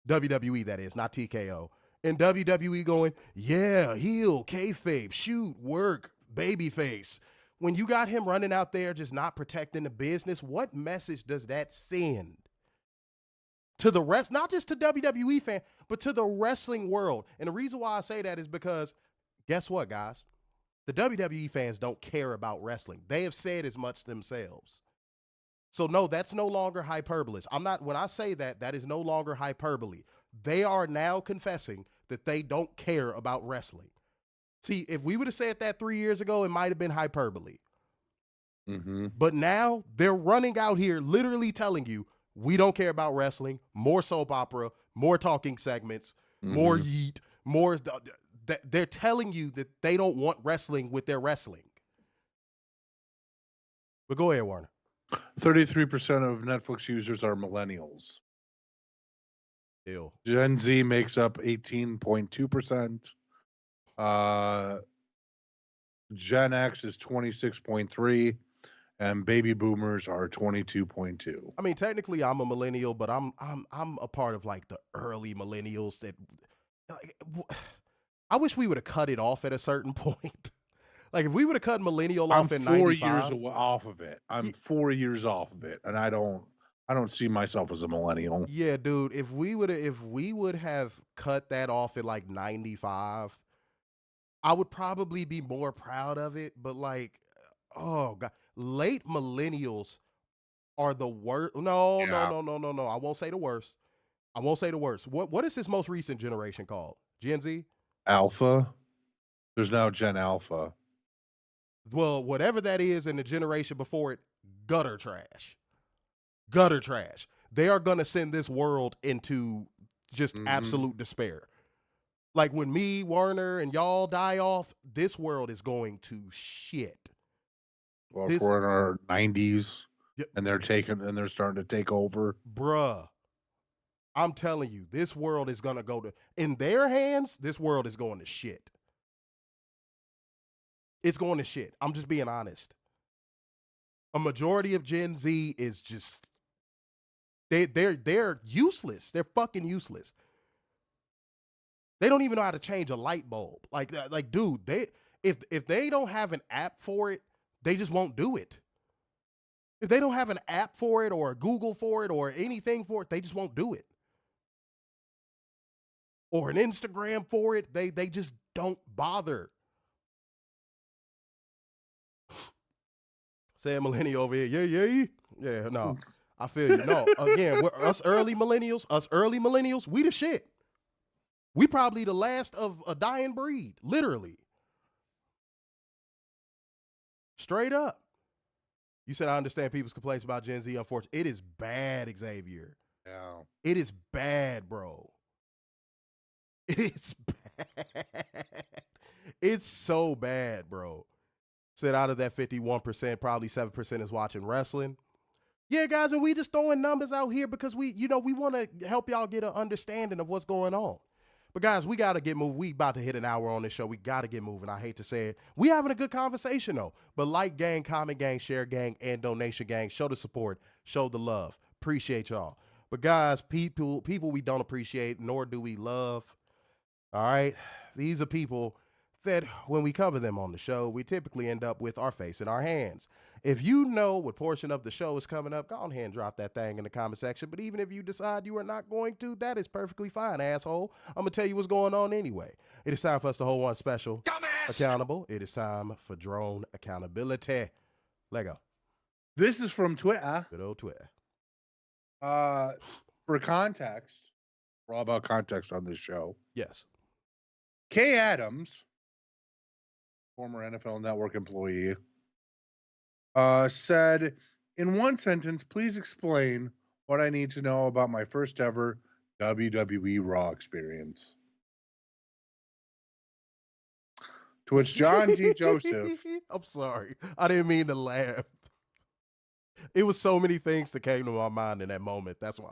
WWE that is, not TKO, and WWE going, yeah, heel, kayfabe, shoot, work, babyface. When you got him running out there just not protecting the business, what message does that send to the rest, not just to WWE fans, but to the wrestling world? And the reason why I say that is because, guess what, guys? The WWE fans don't care about wrestling. They have said as much themselves. So no, that's no longer hyperbole. When I say that, that is no longer hyperbole. They are now confessing that they don't care about wrestling. See, if we would have said that 3 years ago, it might have been hyperbole. Mm-hmm. But now they're running out here literally telling you, we don't care about wrestling, more soap opera, more talking segments, more yeet, more. They're telling you that they don't want wrestling with their wrestling. But go ahead, Warner. 33% of Netflix users are millennials. Ew. Gen Z makes up 18.2%. Gen X is 26.3%, and baby boomers are 22.2%. I mean, technically, I'm a millennial, but I'm a part of like the early millennials that. I wish we would have cut it off at a certain point. Like if we would have cut millennial off in 95. I'm 4 years off of it. I'm 4 years off of it, and I don't see myself as a millennial. Yeah, dude. If we would have cut that off at like 95, I would probably be more proud of it. But like, oh god, late millennials are the worst. No. I won't say the worst. What is this most recent generation called? Gen Z? Alpha. There's now Gen Alpha. Well, whatever that is in the generation before it, gutter trash. They are going to send this world into just absolute despair. Like when me, Warner, and y'all die off, this world is going to shit. Well, if we're in our 90s and they're starting to take over. Bruh, I'm telling you, this world is going to go to, in their hands, this world is going to shit. It's going to shit. I'm just being honest. A majority of Gen Z is just, they're useless. They're fucking useless. They don't even know how to change a light bulb. Like dude, if they don't have an app for it, they just won't do it. If they don't have an app for it or a Google for it or anything for it, they just won't do it. Or an Instagram for it, they just don't bother. Say a millennial over here. Yeah, no. I feel you. No, again, us early millennials, we the shit. We probably the last of a dying breed, literally. Straight up. You said I understand people's complaints about Gen Z, unfortunately. It is bad, Xavier. Yeah. It is bad, bro. It's bad. It's so bad, bro. Said out of that 51%, probably 7% is watching wrestling. Yeah, guys, and we just throwing numbers out here because we want to help y'all get an understanding of what's going on. But guys, we got to get moving. We about to hit an hour on this show. We got to get moving. I hate to say it. We having a good conversation, though. But like gang, comment gang, share gang, and donation gang. Show the support. Show the love. Appreciate y'all. But guys, people we don't appreciate, nor do we love. All right. These are people that when we cover them on the show, we typically end up with our face in our hands. If you know what portion of the show is coming up, go ahead and drop that thing in the comment section. But even if you decide you are not going to, that is perfectly fine, asshole. I'm going to tell you what's going on anyway. It is time for us to hold one special accountable. It is time for drone accountability. Lego. This is from Twitter. Good old Twitter. For context, we're all about context on this show. Yes. Kay Adams, former NFL Network employee, said, in one sentence, please explain what I need to know about my first ever WWE Raw experience. To which John D. Joseph. I'm sorry. I didn't mean to laugh. It was so many things that came to my mind in that moment. That's why.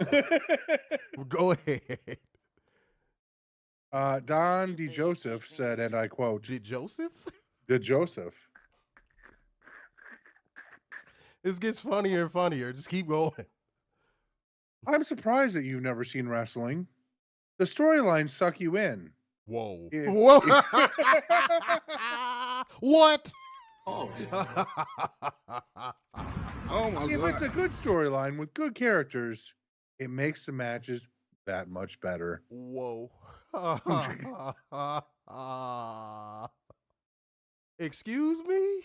Go ahead. Don D. Joseph said, and I quote, Did Joseph? Did Joseph. This gets funnier and funnier. Just keep going. I'm surprised that you've never seen wrestling. The storylines suck you in. Whoa. Whoa. What? Oh. Oh my If God. it's a good storyline with good characters, it makes the matches that much better. Whoa. Excuse me?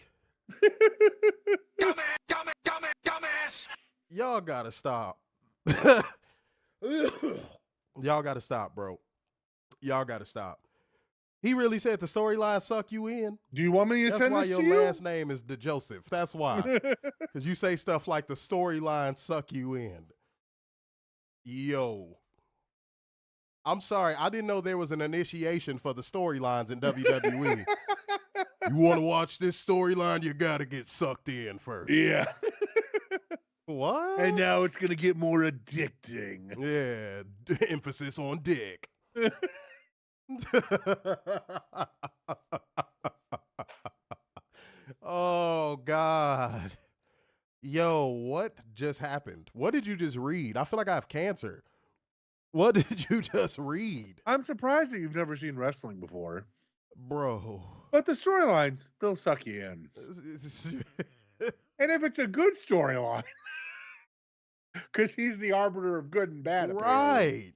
Dumbass. Y'all gotta stop. Y'all gotta stop, bro. Y'all gotta stop. He really said the storyline suck you in. Do you want me to That's send why this your to you? last name is the Joseph. That's why. Because you say stuff like the storyline suck you in. Yo. I'm sorry. I didn't know there was an initiation for the storylines in WWE. You want to watch this storyline? You got to get sucked in first. Yeah. What? And now it's going to get more addicting. Yeah. Emphasis on dick. Oh, God. Yo, what just happened? What did you just read? I feel like I have cancer. What did you just read? I'm surprised that you've never seen wrestling before. Bro. But the storylines, they'll suck you in. And if it's a good storyline, because he's the arbiter of good and bad. Right.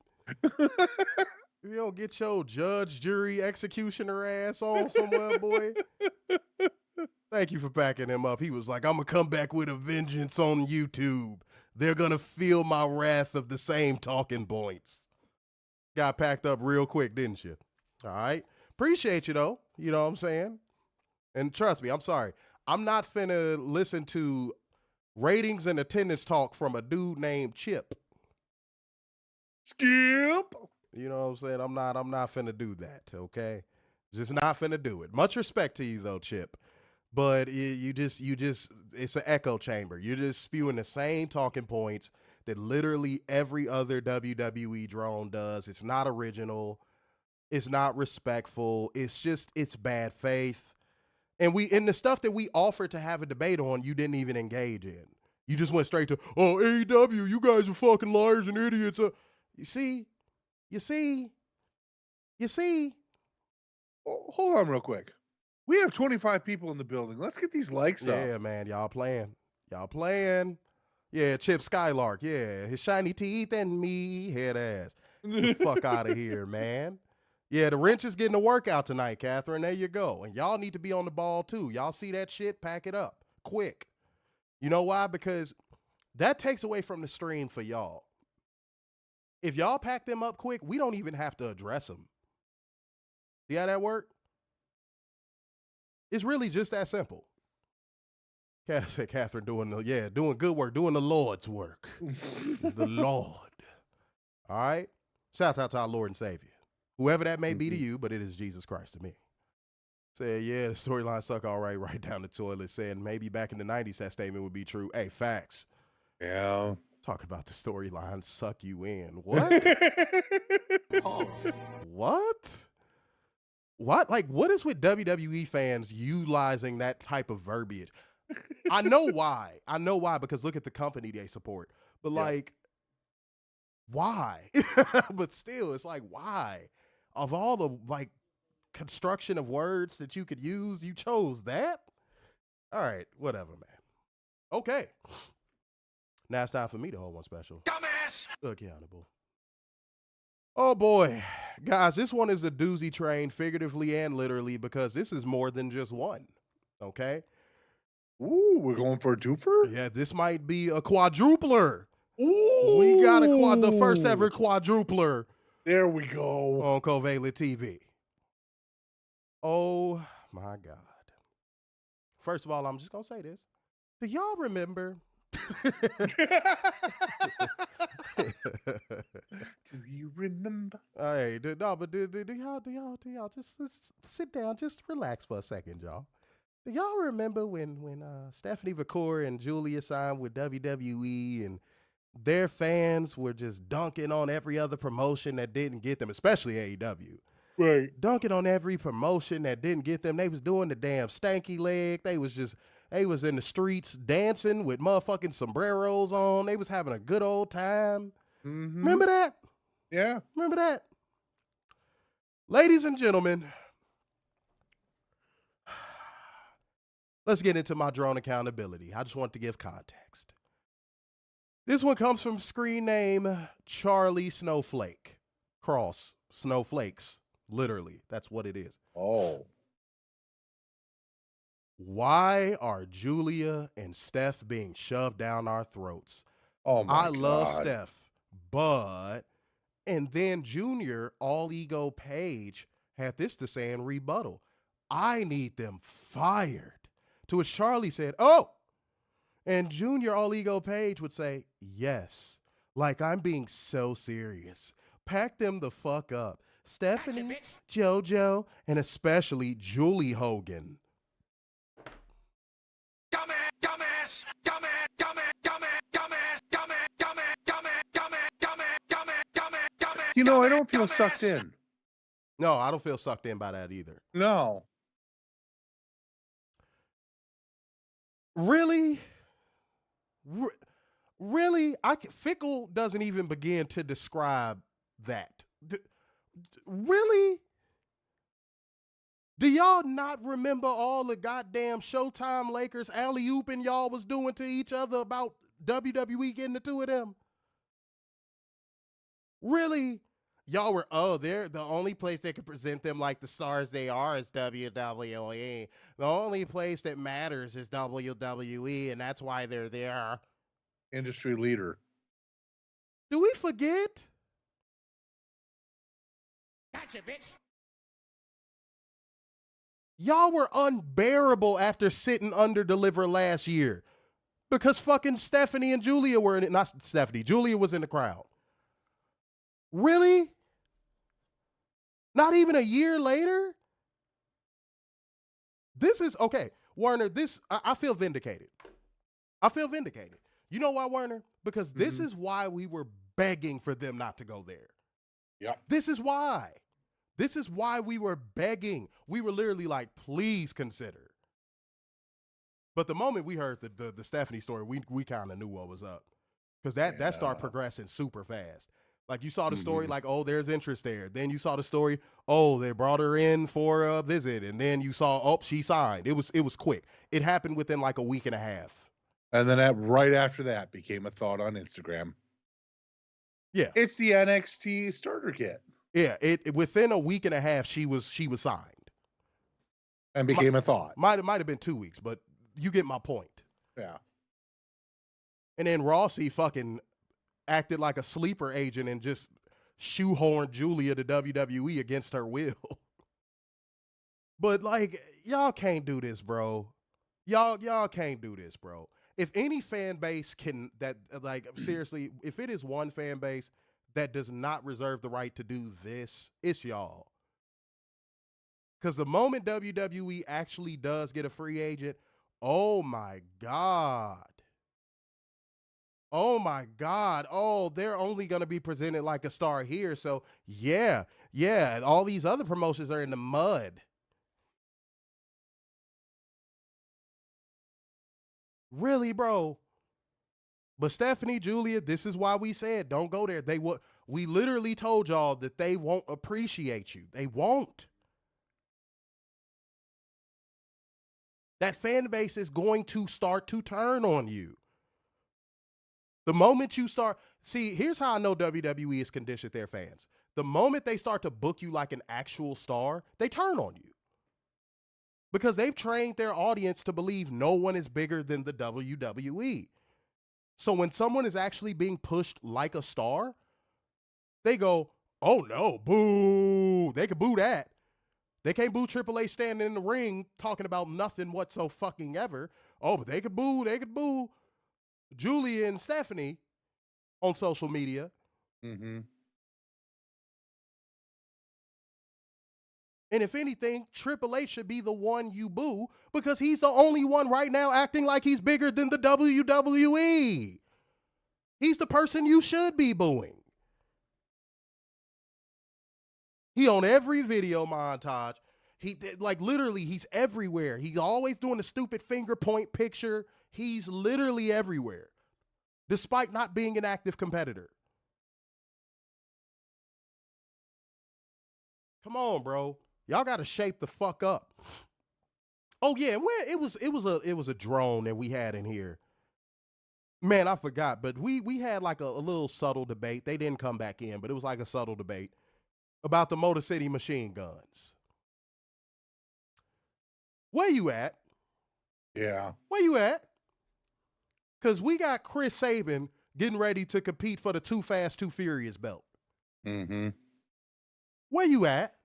You don't get your judge, jury, executioner ass on somewhere, boy. Thank you for backing him up. He was like, I'm going to come back with a vengeance on YouTube. They're going to feel my wrath of the same talking points. Got packed up real quick, didn't you? All right. Appreciate you, though. You know what I'm saying? And trust me, I'm sorry. I'm not finna listen to ratings and attendance talk from a dude named Chip. Skip. You know what I'm saying? I'm not finna do that, okay? Just not finna do it. Much respect to you, though, Chip. But you just, it's an echo chamber. You're just spewing the same talking points that literally every other WWE drone does. It's not original. It's not respectful. It's bad faith. And the stuff that we offered to have a debate on, you didn't even engage in. You just went straight to, oh, AEW, you guys are fucking liars and idiots. You see? Oh, hold on real quick. We have 25 people in the building. Let's get these likes up. Yeah, man, y'all playing. Yeah, Chip Skylark. Yeah, his shiny teeth and me, head ass. Get the fuck out of here, man. Yeah, the wrench is getting a workout tonight, Catherine. There you go. And y'all need to be on the ball, too. Y'all see that shit? Pack it up. Quick. You know why? Because that takes away from the stream for y'all. If y'all pack them up quick, we don't even have to address them. See how that work? It's really just that simple. Catherine doing good work, doing the Lord's work. The Lord. All right? Shout out to our Lord and Savior. Whoever that may be to you, but it is Jesus Christ to me. Said, yeah, the storyline suck all right down the toilet. Saying maybe back in the 90s that statement would be true. Hey, facts. Yeah. Talk about the storyline suck you in. What? What? What? Like, what is with WWE fans utilizing that type of verbiage? I know why. Because look at the company they support. But, like, why? But still, it's like, why? Of all the like construction of words that you could use, you chose that? All right, whatever, man. Okay. Now it's time for me to hold one special. Dumbass! Accountable. Oh boy. Guys, this one is a doozy train, figuratively and literally, because this is more than just one. Okay? Ooh, we're going for a twofer? Yeah, this might be a quadrupler. Ooh. We got the first ever quadrupler There we go. on Covalent TV. Oh my God. First of all, I'm just going to say this. Do y'all remember? Do you remember? Hey, do y'all just sit down, just relax for a second, y'all. Do y'all remember when Stephanie McCoy and Julia signed with WWE and their fans were just dunking on every other promotion that didn't get them, especially AEW. Right. Dunking on every promotion that didn't get them. They was doing the damn stanky leg. They was in the streets dancing with motherfucking sombreros on. They was having a good old time. Mm-hmm. Remember that? Yeah. Remember that? Ladies and gentlemen, let's get into my drone accountability. I just want to give context. This one comes from screen name Charlie Snowflake. Cross Snowflakes. Literally, that's what it is. Oh. Why are Julia and Steph being shoved down our throats? Oh my God. I love Steph, but... And then Junior, All Ego Page, had this to say in rebuttal. I need them fired. To which Charlie said, oh. And Junior, All Ego Page would say, yes. Like I'm being so serious. Pack them the fuck up. Stephanie, JoJo, and especially Julie Hogan. Dumbass! Dumbass! Dumbass! Dumbass! Dumbass! Dumbass! Dumbass! Dumbass! Dumbass! Dumbass! Dumbass! Dumbass! You know, I don't feel sucked in. No, I don't feel sucked in by that either. No. Really? Really? Fickle doesn't even begin to describe that. Really? Do y'all not remember all the goddamn Showtime Lakers alley-ooping y'all was doing to each other about WWE getting the two of them? Really? Y'all were, they're the only place they could present them like the stars they are is WWE. The only place that matters is WWE, and that's why they're there. Industry leader. Do we forget? Gotcha, bitch! Y'all were unbearable after sitting under deliver last year because fucking Stephanie and Julia were in it. Not Stephanie. Julia was in the crowd. Really? Not even a year later? This is, okay, Werner, I feel vindicated. I feel vindicated. You know why, Werner? Because this is why we were begging for them not to go there. Yeah. This is why. This is why we were begging. We were literally like, please consider. But the moment we heard the Stephanie story, we kind of knew what was up. Because that started progressing super fast. Like you saw the story like, oh, there's interest there. Then you saw the story, oh, they brought her in for a visit. And then you saw, oh, she signed. It was quick. It happened within like a week and a half. And then right after that became a thought on Instagram. Yeah. It's the NXT starter kit. Yeah, it within a week and a half, she was signed. And became a thought. Might have been 2 weeks, but you get my point. Yeah. And then Rossi fucking acted like a sleeper agent and just shoehorned Julia to WWE against her will. But like, y'all can't do this, bro. Y'all can't do this, bro. If any fan base can seriously, if it is one fan base that does not reserve the right to do this, it's y'all. Because the moment WWE actually does get a free agent, oh my God. Oh my God. Oh, they're only going to be presented like a star here. So yeah, all these other promotions are in the mud. Really, bro? But Stephanie, Julia, this is why we said don't go there. We literally told y'all that they won't appreciate you. They won't. That fan base is going to start to turn on you. The moment you start, see, here's how I know WWE is conditioned their fans. The moment they start to book you like an actual star, they turn on you. Because they've trained their audience to believe no one is bigger than the WWE. So when someone is actually being pushed like a star, they go, oh no, boo. They can boo that. They can't boo Triple H standing in the ring talking about nothing whatsoever fucking ever. Oh, but they could boo Julia and Stephanie on social media. Mm-hmm. And if anything, Triple H should be the one you boo because he's the only one right now acting like he's bigger than the WWE. He's the person you should be booing. He on every video montage. Literally, he's everywhere. He's always doing the stupid finger point picture. He's literally everywhere, despite not being an active competitor. Come on, bro. Y'all got to shape the fuck up. Oh yeah, it was a drone that we had in here. Man, I forgot, but we had like a little subtle debate. They didn't come back in, but it was like a subtle debate about the Motor City machine guns. Where you at? Yeah. Where you at? Because we got Chris Sabin getting ready to compete for the Too Fast, Too Furious belt. Mm-hmm. Where you at?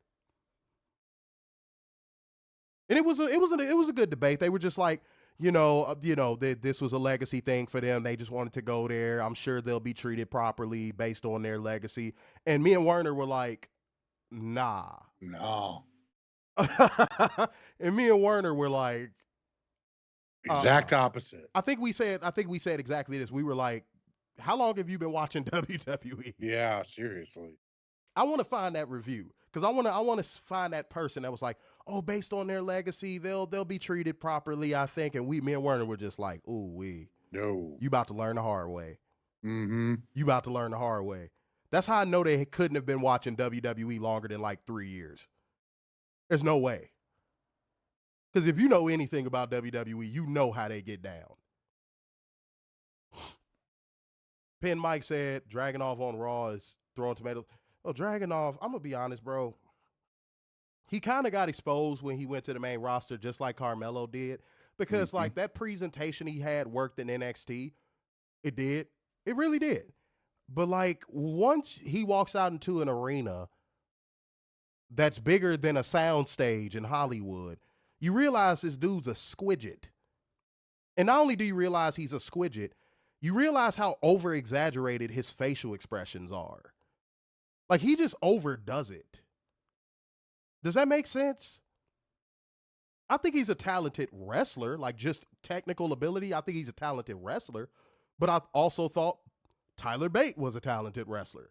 And it was a good debate. They were just like, this was a legacy thing for them. They just wanted to go there. I'm sure they'll be treated properly based on their legacy. And me and Werner were like, nah. No. And me and Werner were like, exact opposite. I think we said exactly this. We were like, how long have you been watching WWE? Yeah, seriously. I want to find that review because I want to find that person that was like, oh, based on their legacy, they'll be treated properly, I think. And me and Werner were just like, ooh, no, you about to learn the hard way. Mm-hmm. You about to learn the hard way. That's how I know they couldn't have been watching WWE longer than like 3 years. There's no way. Because if you know anything about WWE, you know how they get down. Pin Mike said Dragunov on Raw is throwing tomatoes. Oh, Dragunov, I'm going to be honest, bro. He kind of got exposed when he went to the main roster, just like Carmelo did. Because, like, that presentation he had worked in NXT. It did. It really did. But, like, once he walks out into an arena that's bigger than a soundstage in Hollywood, you realize this dude's a squidget. And not only do you realize he's a squidget, you realize how over-exaggerated his facial expressions are. Like, he just overdoes it. Does that make sense? I think he's a talented wrestler, like just technical ability. I think he's a talented wrestler. But I also thought Tyler Bate was a talented wrestler.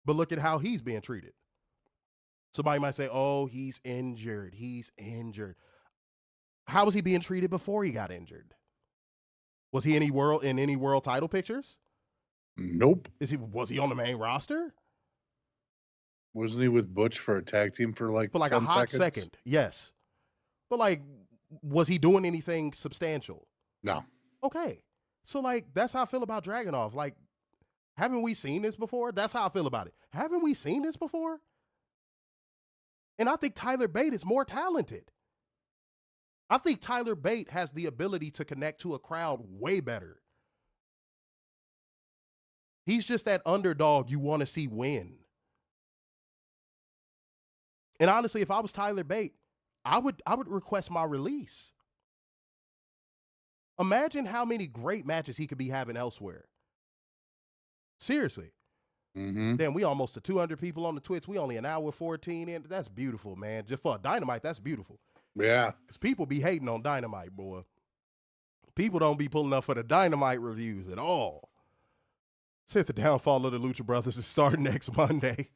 But look at how he's being treated. Somebody might say, oh, he's injured. He's injured. How was he being treated before he got injured? Was he in any world title pictures? Nope. Was he on the main roster? Wasn't he with Butch for a tag team for like a hot second? Yes. But like, was he doing anything substantial? No. Okay. So like, that's how I feel about Dragunov. Like, haven't we seen this before? That's how I feel about it. Haven't we seen this before? And I think Tyler Bate is more talented. I think Tyler Bate has the ability to connect to a crowd way better. He's just that underdog you want to see win. And honestly, if I was Tyler Bate, I would request my release. Imagine how many great matches he could be having elsewhere. Seriously. Mm-hmm. Damn, we almost to 200 people on the Twitch. We only an hour 14 in. That's beautiful, man. Just for a Dynamite, that's beautiful. Yeah. Because people be hating on Dynamite, boy. People don't be pulling up for the Dynamite reviews at all. Said the downfall of the Lucha Brothers is starting next Monday.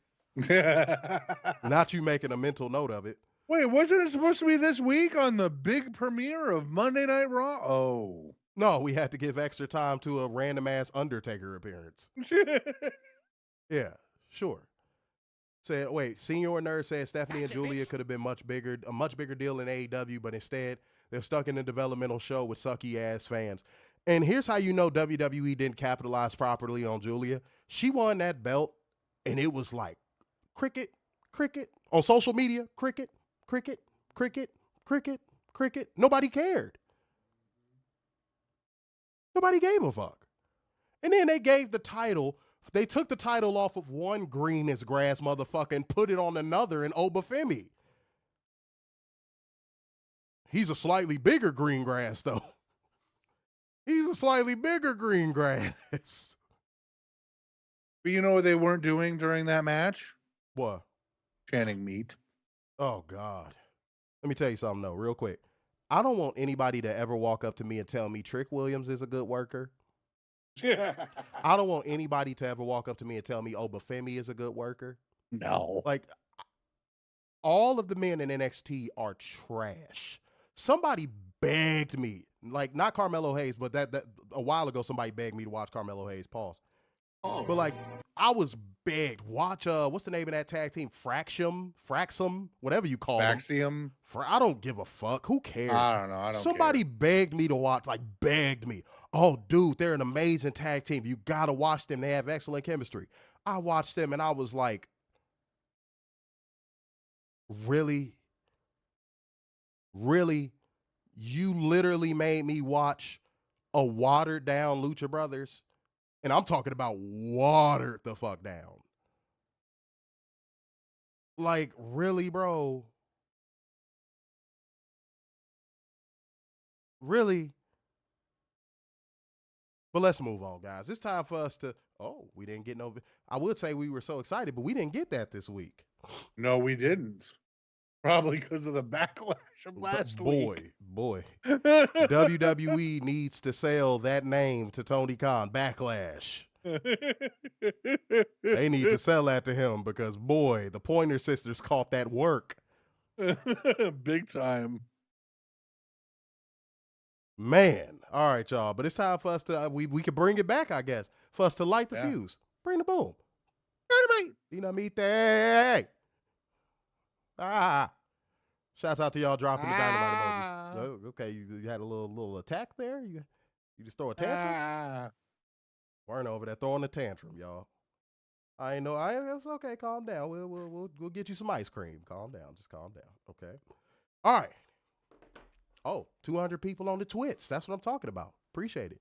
Not you making a mental note of it. Wait, wasn't it supposed to be this week on the big premiere of Monday Night Raw? Oh. No, we had to give extra time to a random ass Undertaker appearance. Yeah, sure. Said, wait, Senior Nerd said Stephanie and Julia could have been a much bigger deal in AEW, but instead they're stuck in a developmental show with sucky ass fans. And here's how you know WWE didn't capitalize properly on Julia. She won that belt, and it was like cricket, cricket. On social media, cricket, cricket, cricket, cricket, cricket. Nobody cared. Nobody gave a fuck. And then they gave the title. They took the title off of one green as grass motherfucker and put it on another in Obafemi. He's a slightly bigger green grass, though. He's a slightly bigger green grass. But you know what they weren't doing during that match? What? Chanting meat. Oh, God. Let me tell you something, though, real quick. I don't want anybody to ever walk up to me and tell me Trick Williams is a good worker. I don't want anybody to ever walk up to me and tell me Obafemi is a good worker. No. Like, all of the men in NXT are trash. Somebody begged me, like, not Carmelo Hayes, but that a while ago somebody begged me to watch Carmelo Hayes. Pause. Oh. But like, I was begged. Watch what's the name of that tag team? Fraxum, whatever you call them. Faxium. I don't give a fuck. Who cares? I don't know. I don't Somebody care. begged me to watch, like begged me. Oh, dude, they're an amazing tag team. You gotta watch them. They have excellent chemistry. I watched them and I was like, really? Really? You literally made me watch a watered down Lucha Brothers? And I'm talking about watered the fuck down. Like, really, bro? Really? But let's move on, guys. It's time for us to, we didn't get no, I would say we were so excited, but we didn't get that this week. No, we didn't. Probably because of the backlash of last week. Boy. WWE needs to sell that name to Tony Khan. Backlash. They need to sell that to him because, boy, the Pointer Sisters caught that work. Big time. Man. All right, y'all. But it's time for us to, we could bring it back, I guess, for us to light the fuse. Bring the boom. Dynamite. Dinamite. Shouts out to y'all dropping the dynamite emojis. Okay, you had a little attack there? You just throw a tantrum? Weren't over there throwing a tantrum, y'all. I ain't know. It's okay. Calm down. We'll get you some ice cream. Calm down. Just calm down. Okay. All right. Oh, 200 people on the Twits. That's what I'm talking about. Appreciate it.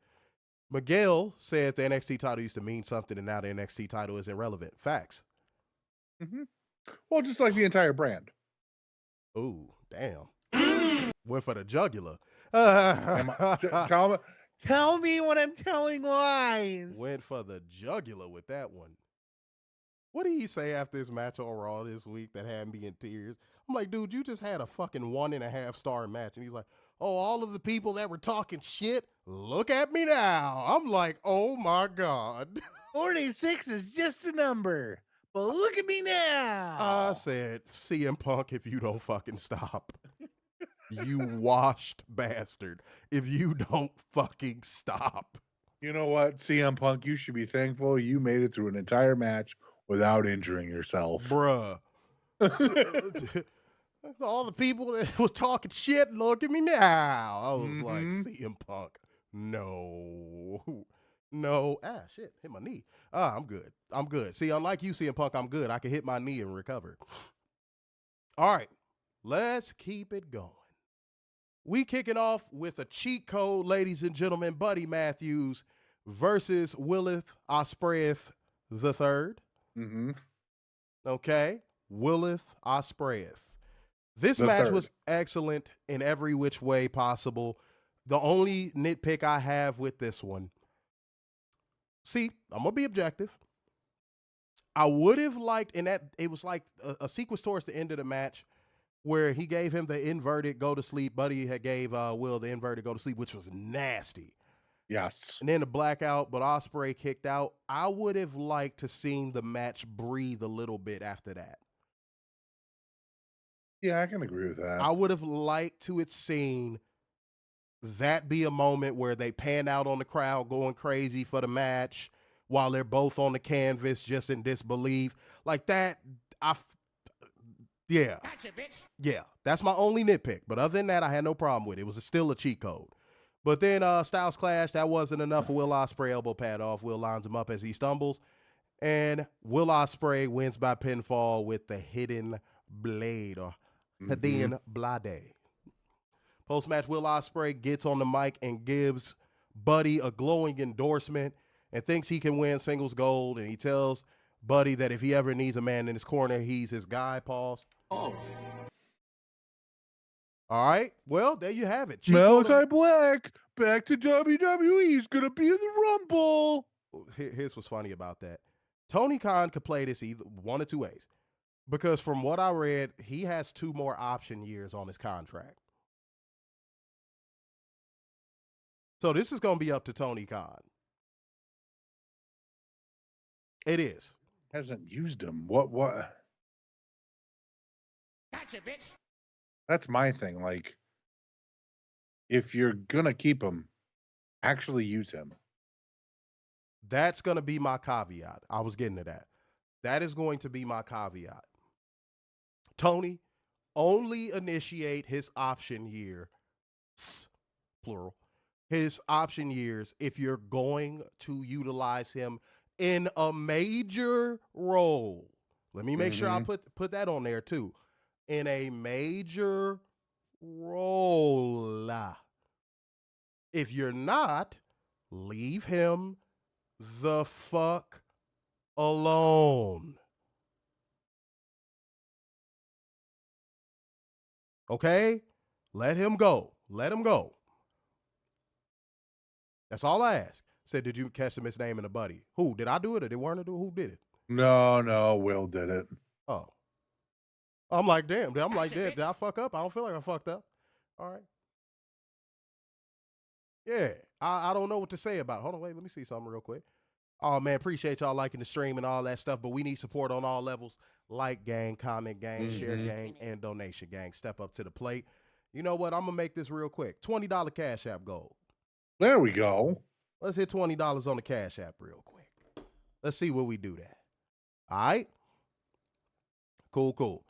Miguel said the NXT title used to mean something, and now the NXT title is irrelevant. Facts. Mm-hmm. Well, just like the entire brand. Ooh, damn. Went for the jugular. Tell me when I'm telling lies. Went for the jugular with that one. What did he say after his match on Raw this week that had me in tears? I'm like, dude, you just had a fucking 1.5 star match. And he's like, oh, all of the people that were talking shit, look at me now. I'm like, oh my God. 46 is just a number. But look at me now. I said, CM Punk, if you don't fucking stop. You washed bastard. If you don't fucking stop. You know what, CM Punk, you should be thankful you made it through an entire match without injuring yourself. Bruh. All the people that was talking shit, look at me now. I was like, CM Punk, no. Shit, hit my knee. I'm good. See, unlike you, CM Punk, I'm good. I can hit my knee and recover. All right, let's keep it going. We kicking off with a cheat code, ladies and gentlemen. Buddy Matthews versus Willith Ospreay the third. Mm-hmm. Okay, Willith Ospreay. This match was excellent in every which way possible. The only nitpick I have with this one, see, I'm going to be objective. I would have liked, in that it was like a sequence towards the end of the match where he gave him the inverted go to sleep. Buddy had gave Will the inverted go to sleep, which was nasty. Yes. And then the blackout, but Ospreay kicked out. I would have liked to seen the match breathe a little bit after that. Yeah, I can agree with that. I would have liked to have seen that be a moment where they pan out on the crowd going crazy for the match while they're both on the canvas just in disbelief. Like that, yeah. Gotcha, bitch. Yeah, that's my only nitpick. But other than that, I had no problem with it. It was still a cheat code. But then Styles Clash, that wasn't enough for Will Ospreay. Elbow pad off. Will lines him up as he stumbles. And Will Ospreay wins by pinfall with the hidden blade or hidden blade. Post-match, Will Ospreay gets on the mic and gives Buddy a glowing endorsement and thinks he can win singles gold. And he tells Buddy that if he ever needs a man in his corner, he's his guy. Pause. All right. Well, there you have it. Malachi Black back to WWE. He's going to be in the Rumble. Here's what's funny about that. Tony Khan could play this either one or two ways. Because from what I read, he has 2 more option years on his contract. So this is going to be up to Tony Khan. It is. Hasn't used him. What? Gotcha, bitch. That's my thing. Like, if you're going to keep him, actually use him. That's going to be my caveat. I was getting to that. That is going to be my caveat. Tony, only initiate his option year, plural, his option years if you're going to utilize him in a major role. Let me make sure I put that on there too. In a major role. If you're not, leave him the fuck alone. Okay? Let him go. Let him go. That's all I ask. Said, did you catch the misname in a buddy? Who? Did I do it or did Werner do it? Who did it? No, Will did it. Oh. I'm like, damn. I'm like, did I fuck up? I don't feel like I fucked up. All right. Yeah. I don't know what to say about it. Hold on, wait. Let me see something real quick. Oh, man, appreciate y'all liking the stream and all that stuff, but we need support on all levels. Like gang, comment gang, share gang, and donation gang. Step up to the plate. You know what? I'm going to make this real quick. $20 Cash App goal. There we go. Let's hit $20 on the Cash App real quick. Let's see where we do that. All right? Cool.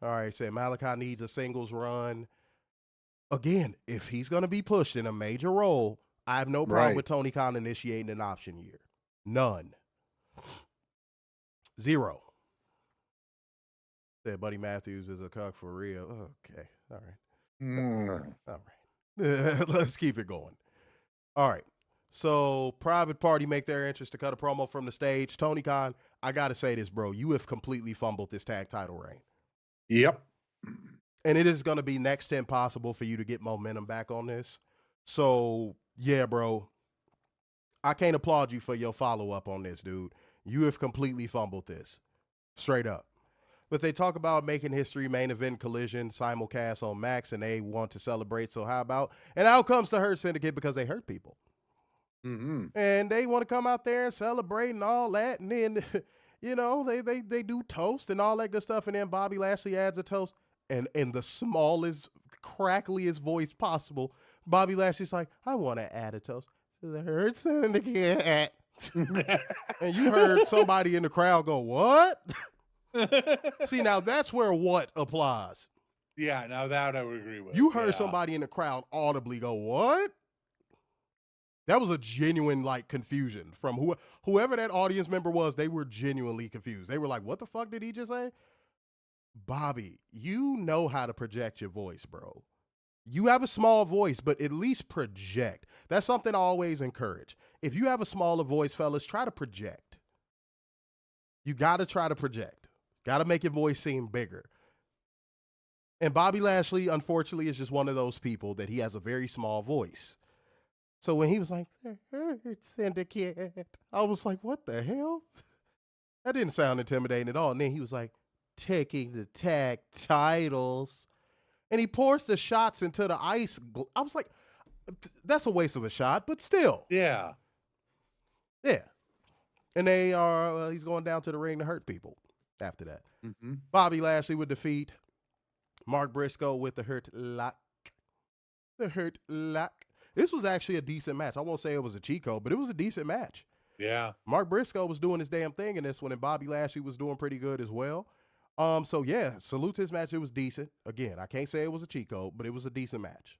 All right, say Malachi needs a singles run. Again, if he's going to be pushed in a major role, I have no problem with Tony Khan initiating an option year. None. 0. Said Buddy Matthews is a cuck for real. Okay. All right. All right. Let's keep it going. All right. So, Private Party make their entrance to cut a promo from the stage. Tony Khan, I got to say this, bro. You have completely fumbled this tag title reign. Yep. And it is going to be next to impossible for you to get momentum back on this. So, yeah, bro. I can't applaud you for your follow-up on this, dude. You have completely fumbled this. Straight up. But they talk about making history, main event collision, simulcast on Max, and they want to celebrate. So how about? And out comes the Hurt Syndicate because they hurt people. And they want to come out there and celebrate and all that. And then, you know, they do toast and all that good stuff. And then Bobby Lashley adds a toast. And in the smallest, crackliest voice possible, Bobby Lashley's like, I want to add a toast to the Hurt Syndicate. And you heard somebody in the crowd go, what? See, now that's where what applies. Yeah, now that I would agree with. You heard somebody in the crowd audibly go, what? That was a genuine, like, confusion from whoever that audience member was. They were genuinely confused. They were like, what the fuck did he just say? Bobby, you know how to project your voice, bro. You have a small voice, but at least project. That's something I always encourage. If you have a smaller voice, fellas, try to project. You got to try to project. Got to make your voice seem bigger. And Bobby Lashley, unfortunately, is just one of those people that he has a very small voice. So when he was like, Syndicate, I was like, what the hell? That didn't sound intimidating at all. And then he was like, taking the tag titles. And he pours the shots into the ice. I was like, that's a waste of a shot, but still. Yeah. Yeah. And they are, he's going down to the ring to hurt people after that. Mm-hmm. Bobby Lashley would defeat Mark Briscoe with the hurt lock. The hurt lock. This was actually a decent match. I won't say it was a cheat code, but it was a decent match. Yeah. Mark Briscoe was doing his damn thing in this one, and Bobby Lashley was doing pretty good as well. So yeah, salute to his match. It was decent. Again, I can't say it was a cheat code, but it was a decent match.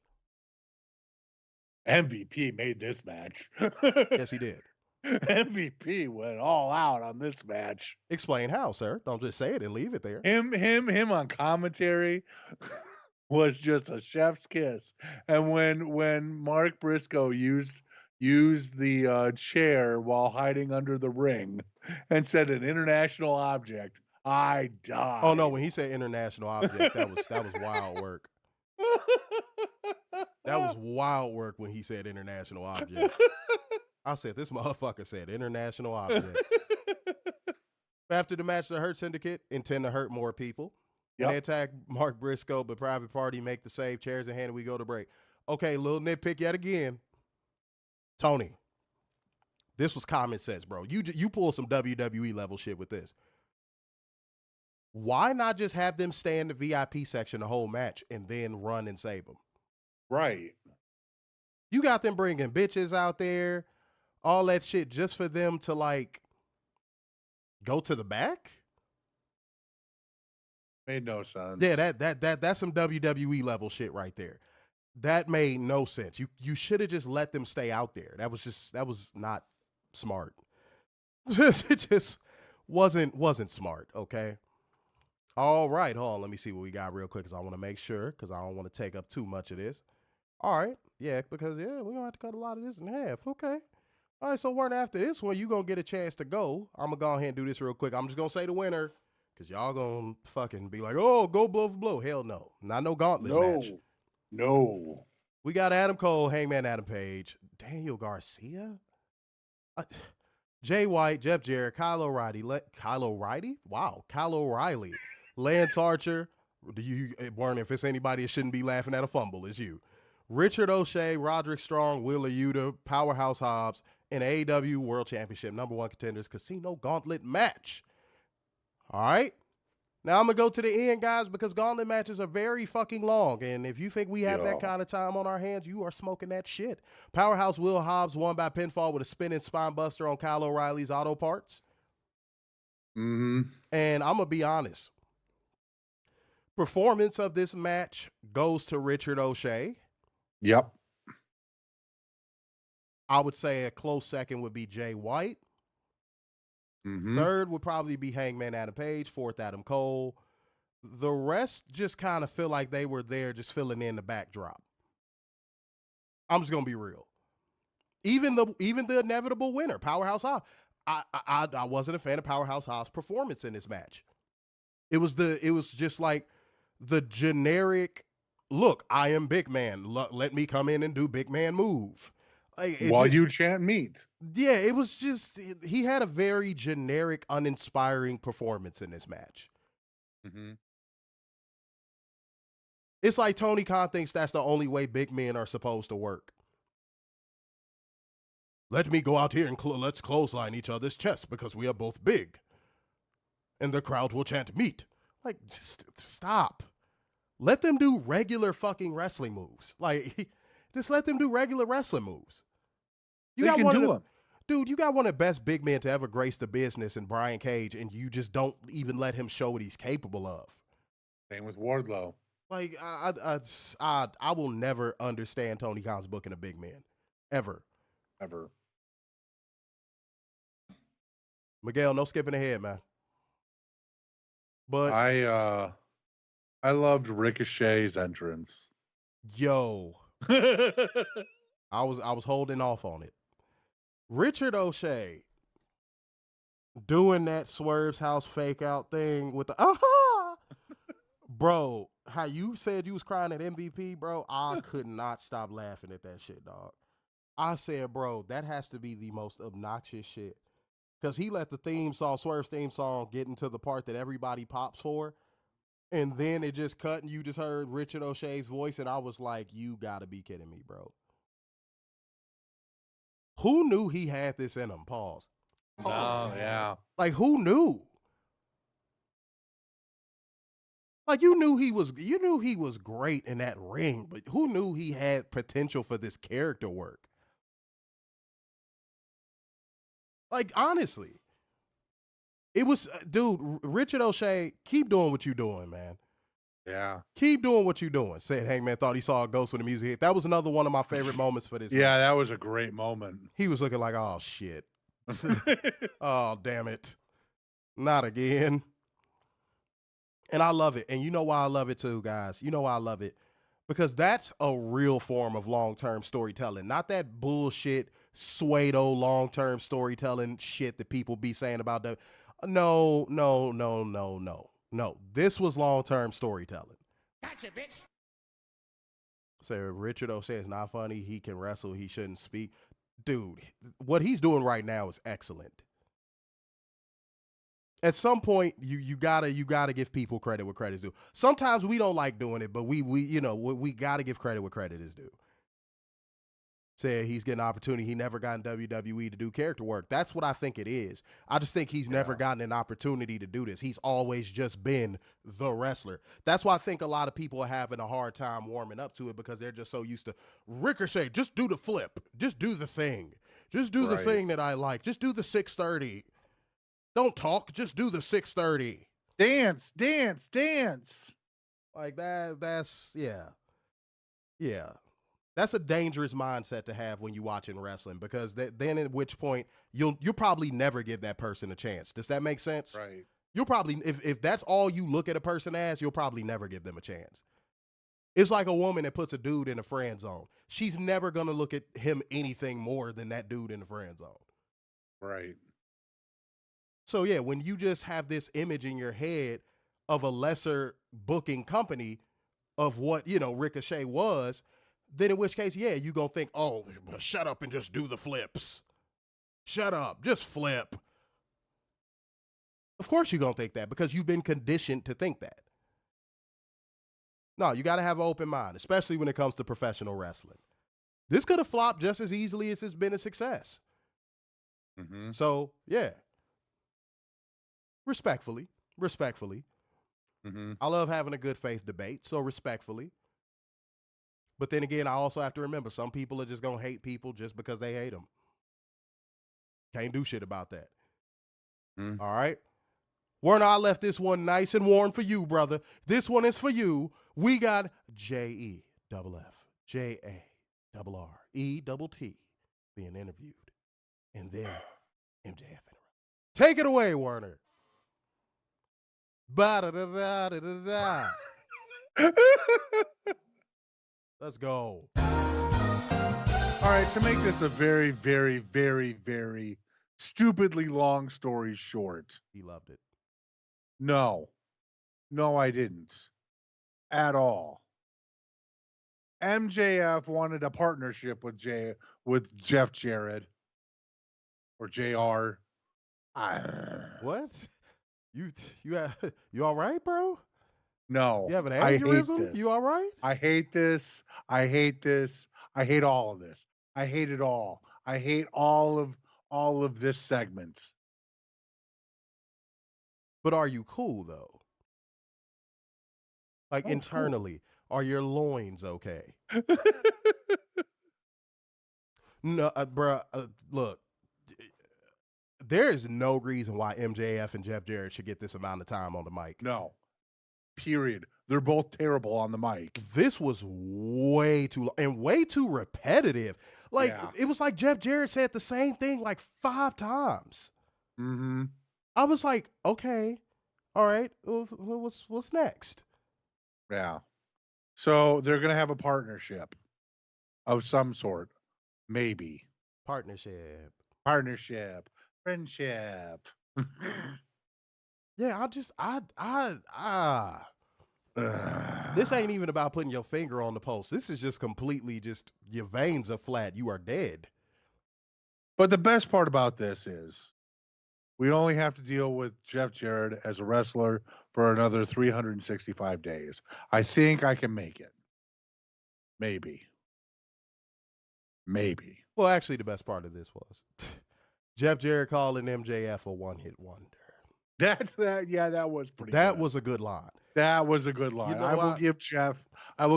MVP made this match. Yes, he did. MVP went all out on this match. Explain how, sir. Don't just say it and leave it there. Him on commentary was just a chef's kiss. And when Mark Briscoe used the chair while hiding under the ring and said an international object, I died. Oh no, when he said international object, that was wild work. That was wild work when he said international object. I said, this motherfucker said international object. After the match, the Hurt Syndicate intend to hurt more people. Yep. And they attack Mark Briscoe, but Private Party make the save, chairs in hand, and we go to break. Okay, little nitpick yet again. Tony, this was common sense, bro. You pull some WWE level shit with this. Why not just have them stay in the VIP section the whole match and then run and save them? Right. You got them bringing bitches out there, all that shit just for them to like go to the back? Made no sense. Yeah, that's some WWE level shit right there. That made no sense. You should have just let them stay out there. That was not smart. It just wasn't smart, okay? All right, hold on. Let me see what we got real quick because I want to make sure because I don't want to take up too much of this. All right, yeah, because we're going to have to cut a lot of this in half. Okay. All right, so right after this one, you're going to get a chance to go. I'm going to go ahead and do this real quick. I'm just going to say the winner because y'all going to fucking be like, oh, go blow for blow. Hell no. Not no gauntlet match. No. We got Adam Cole, Hangman Adam Page, Daniel Garcia, Jay White, Jeff Jarrett, Kyle O'Reilly? Wow, Kyle O'Reilly, Lance Archer. Warren, if it's anybody that shouldn't be laughing at a fumble, it's you. Richard O'Shea, Roderick Strong, Wheeler Yuta, Powerhouse Hobbs, and AEW World Championship #1 contenders Casino Gauntlet match. All right. Now I'm going to go to the end, guys, because gauntlet matches are very fucking long. And if you think we have that kind of time on our hands, you are smoking that shit. Powerhouse Will Hobbs won by pinfall with a spinning spine buster on Kyle O'Reilly's auto parts. Mm-hmm. And I'm going to be honest. Performance of this match goes to Richard O'Shea. Yep. I would say a close second would be Jay White. Mm-hmm. Third would probably be Hangman Adam Page. Fourth, Adam Cole. The rest just kind of feel like they were there just filling in the backdrop. I'm just going to be real. Even the inevitable winner, Powerhouse Hobbs. I wasn't a fan of Powerhouse Hobbs' performance in this match. It was just like the generic, look, I am big man. Let me come in and do big man move. While you chant meat. Yeah, it was just, he had a very generic, uninspiring performance in this match. Mm-hmm. It's like Tony Khan thinks that's the only way big men are supposed to work. Let me go out here and let's clothesline each other's chests because we are both big. And the crowd will chant meat. Like, just stop. Let them do regular fucking wrestling moves. Like, just let them do regular wrestling moves. You got one of the best big men to ever grace the business in Brian Cage, and you just don't even let him show what he's capable of. Same with Wardlow. Like, I will never understand Tony Khan's booking a big man. Ever. Miguel, no skipping ahead, man. But I loved Ricochet's entrance. Yo. I was holding off on it. Richard O'Shea doing that Swerve's House fake out thing with the bro, how you said you was crying at MVP, bro, I could not stop laughing at that shit, dog. I said, bro, that has to be the most obnoxious shit. Because he let the theme song, Swerve's theme song, get into the part that everybody pops for. And then it just cut and you just heard Richard O'Shea's voice. And I was like, you got to be kidding me, bro. Who knew he had this in him? Pause. Oh, yeah. Like, who knew? Like you knew he was great in that ring, but who knew he had potential for this character work? Like honestly, it was, dude. Richard O'Shea, keep doing what you're doing, man. Yeah. Keep doing what you're doing. Said Hangman thought he saw a ghost when the music hit. That was another one of my favorite moments for this. Yeah, match. that was a great moment. He was looking like, oh shit, oh damn it, not again. And I love it. And you know why I love it too, guys? You know why I love it? Because that's a real form of long-term storytelling. Not that bullshit, pseudo long-term storytelling shit that people be saying about the. No. This was long-term storytelling. Gotcha, bitch. So Richard O'Shea is not funny. He can wrestle. He shouldn't speak. Dude, what he's doing right now is excellent. At some point, you gotta give people credit where credit's due. Sometimes we don't like doing it, but we gotta give credit where credit is due. Said he's getting an opportunity he never got in WWE to do character work. That's what I think it is. I just think he's never gotten an opportunity to do this. He's always just been the wrestler. That's why I think a lot of people are having a hard time warming up to it because they're just so used to Ricochet. Just do the flip. Just do the thing. Just do the thing that I like. Just do the 630. Don't talk. Just do the 630. Dance. Like that's yeah. That's a dangerous mindset to have when you're watching wrestling because then at which point you'll probably never give that person a chance. Does that make sense? Right. You'll probably, if that's all you look at a person as, you'll probably never give them a chance. It's like a woman that puts a dude in a friend zone. She's never going to look at him anything more than that dude in the friend zone. Right. So yeah, when you just have this image in your head of a lesser booking company of what, Ricochet was, then in which case, yeah, you going to think, oh, shut up and just do the flips. Shut up. Just flip. Of course you're going to think that because you've been conditioned to think that. No, you got to have an open mind, especially when it comes to professional wrestling. This could have flopped just as easily as it's been a success. Mm-hmm. So, yeah. Respectfully. Mm-hmm. I love having a good faith debate, so respectfully. But then again, I also have to remember some people are just going to hate people just because they hate them. Can't do shit about that. Mm. All right? Werner, I left this one nice and warm for you, brother. This one is for you. We got JEFFJARRETT being interviewed. And then MJF. Take it away, Werner. Ba-da-da-da-da-da-da. Let's go. All right, to make this a very, very, very, very stupidly long story short. He loved it. No, I didn't. At all. MJF wanted a partnership with Jeff Jarrett or JR. What? You all right, bro? No. You have an I hate aneurysm? this. You all right? I hate this. I hate all of this. I hate it all. I hate all of this segment. But are you cool though? Like Oh, internally, are your loins okay? No, bruh, look, there is no reason why MJF and Jeff Jarrett should get this amount of time on the mic. No. Period. They're both terrible on the mic. This was way too long and way too repetitive. Like, It was like Jeff Jarrett said the same thing like 5 times. Mm-hmm. I was like, okay, all right, what's next? Yeah. So they're going to have a partnership of some sort. Maybe. Partnership. Friendship. Yeah, this ain't even about putting your finger on the pulse. This is just completely just your veins are flat. You are dead. But the best part about this is we only have to deal with Jeff Jarrett as a wrestler for another 365 days. I think I can make it. Maybe. Well, actually, the best part of this was Jeff Jarrett calling MJF a one-hit wonder. That was pretty That good. was a good line. That was a good line. You know I will what?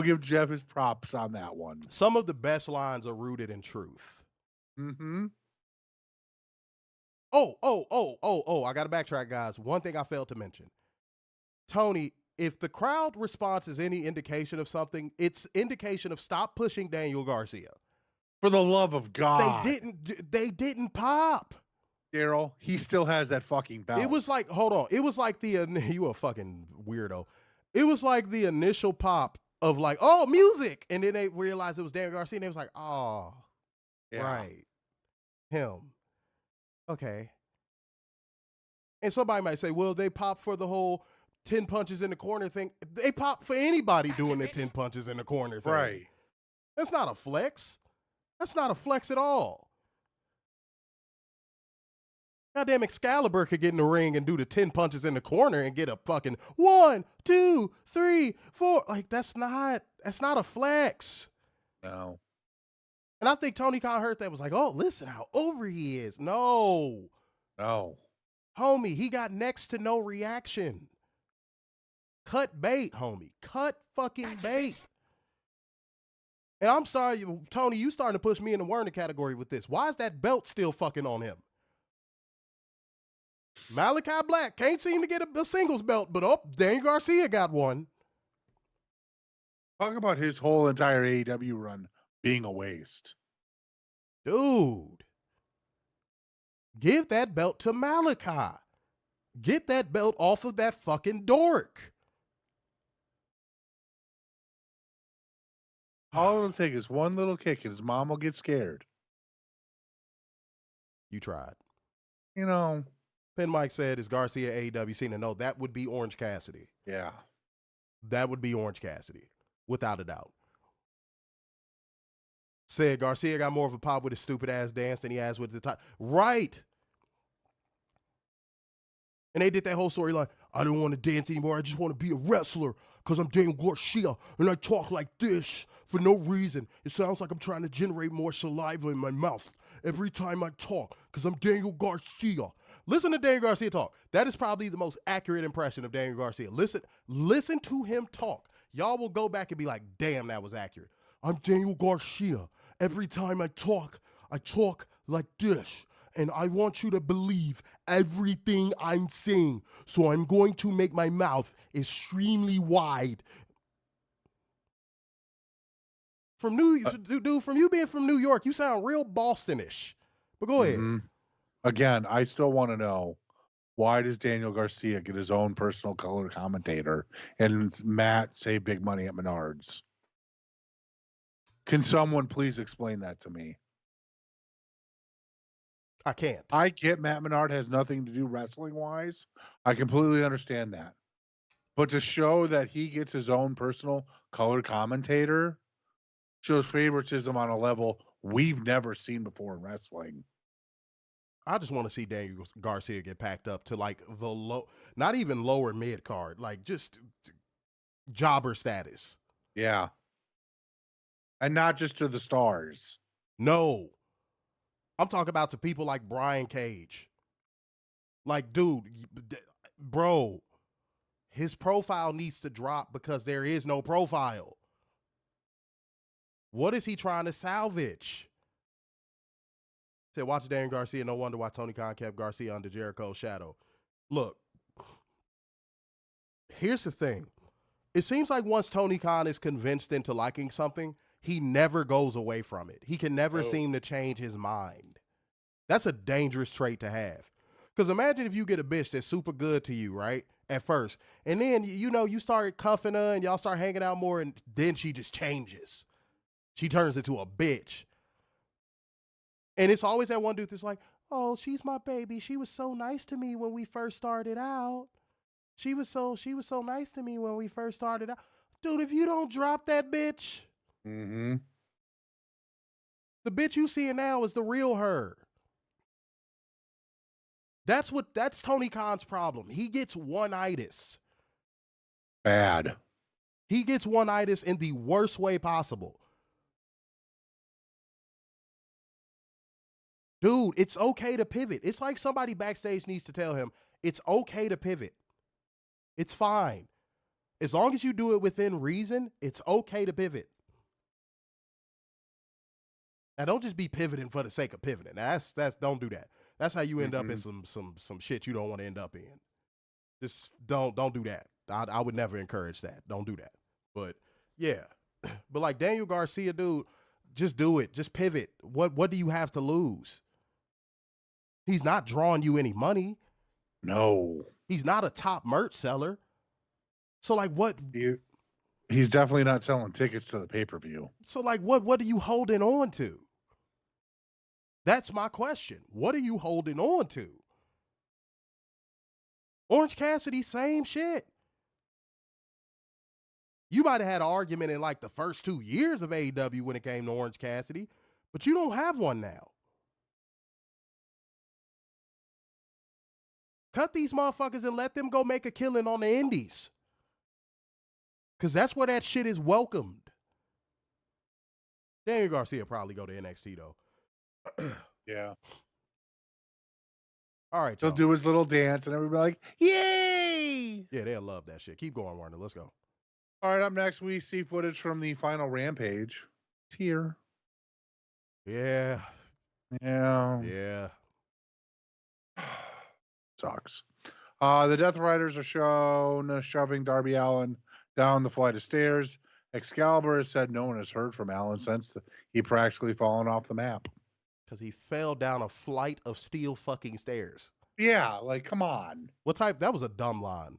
give Jeff his props on that one. Some of the best lines are rooted in truth. Mm-hmm. Oh, I got to backtrack, guys. One thing I failed to mention. Toni, if the crowd response is any indication of something, it's indication of stop pushing Daniel Garcia. For the love of God. They didn't pop. Daryl, he still has that fucking belt. It was like, hold on. It was like you a fucking weirdo. It was like the initial pop of like, oh, music. And then they realized it was Daniel Garcia and they was like, oh, Yeah. right. Him. Okay. And somebody might say, well, they pop for the whole 10 punches in the corner thing. They pop for anybody doing the 10 punches in the corner thing. Right. That's not a flex. That's not a flex at all. Goddamn Excalibur could get in the ring and do the 10 punches in the corner and get a fucking 1, 2, 3, 4. Like, that's not a flex. No. And I think Tony Khan heard that, was like, oh, listen how over he is. No. Homie, he got next to no reaction. Cut bait, homie. Cut fucking bait. And I'm sorry, Tony, you starting to push me in the Werner category with this. Why is that belt still fucking on him? Malachi Black can't seem to get a singles belt, but Daniel Garcia got one. Talk about his whole entire AEW run being a waste. Dude. Give that belt to Malachi. Get that belt off of that fucking dork. All it'll take is one little kick and his mom will get scared. You tried. You know. Pen Mike said, is Garcia AEW Cena? No, that would be Orange Cassidy. Yeah. That would be Orange Cassidy, without a doubt. Said Garcia got more of a pop with his stupid ass dance than he has with the top. Right. And they did that whole storyline. I don't want to dance anymore. I just want to be a wrestler because I'm Daniel Garcia and I talk like this for no reason. It sounds like I'm trying to generate more saliva in my mouth every time I talk because I'm Daniel Garcia. Listen to Daniel Garcia talk. That is probably the most accurate impression of Daniel Garcia. Listen to him talk. Y'all will go back and be like, damn, that was accurate. I'm Daniel Garcia. Every time I talk like this. And I want you to believe everything I'm saying. So I'm going to make my mouth extremely wide. From you being from New York, you sound real Bostonish. But go ahead. Mm-hmm. Again, I still want to know, why does Daniel Garcia get his own personal color commentator and Matt say big money at Menards? Can someone please explain that to me? I can't. I get Matt Menard has nothing to do wrestling-wise. I completely understand that. But to show that he gets his own personal color commentator shows favoritism on a level we've never seen before in wrestling. I just want to see Daniel Garcia get packed up to like the low, not even lower mid card, like just jobber status. Yeah. And not just to the stars. No. I'm talking about to people like Brian Cage. Like, dude, bro, his profile needs to drop because there is no profile. What is he trying to salvage? Said, watch Daniel Garcia. No wonder why Tony Khan kept Garcia under Jericho's shadow. Look, here's the thing. It seems like once Tony Khan is convinced into liking something, he never goes away from it. He can never seem to change his mind. That's a dangerous trait to have. Because imagine if you get a bitch that's super good to you, right, at first. And then, you start cuffing her and y'all start hanging out more and then she just changes. She turns into a bitch. And it's always that one dude that's like, oh, she's my baby. She was so nice to me when we first started out. She was so nice to me when we first started out. Dude, if you don't drop that bitch, mm-hmm. The bitch you seeing now is the real her. That's Tony Khan's problem. He gets one-itis. Bad. He gets one-itis in the worst way possible. Dude, it's okay to pivot. It's like somebody backstage needs to tell him, It's okay to pivot. It's fine. As long as you do it within reason, it's okay to pivot. Now, don't just be pivoting for the sake of pivoting. Now, that's don't do that. That's how you end up in some shit you don't want to end up in. Just don't do that. I would never encourage that. Don't do that. But yeah, but like Daniel Garcia, dude, just do it. Just pivot. What do you have to lose? He's not drawing you any money. No. He's not a top merch seller. So like what? He's definitely not selling tickets to the pay-per-view. So like what are you holding on to? That's my question. What are you holding on to? Orange Cassidy, same shit. You might have had an argument in like the first 2 years of AEW when it came to Orange Cassidy, but you don't have one now. Cut these motherfuckers and let them go make a killing on the indies. Because that's where that shit is welcomed. Daniel Garcia probably go to NXT, though. Yeah. All right, He'll do his little dance and everybody like, yay! Yeah, they'll love that shit. Keep going, Warner. Let's go. All right, up next, we see footage from the final Rampage. It's here. Yeah. Yeah. Yeah. Sucks. The Death Riders are shown shoving Darby Allin down the flight of stairs. Excalibur has said no one has heard from Allin since he practically fallen off the map. Because he fell down a flight of steel fucking stairs. Yeah, like, come on. What type? That was a dumb line.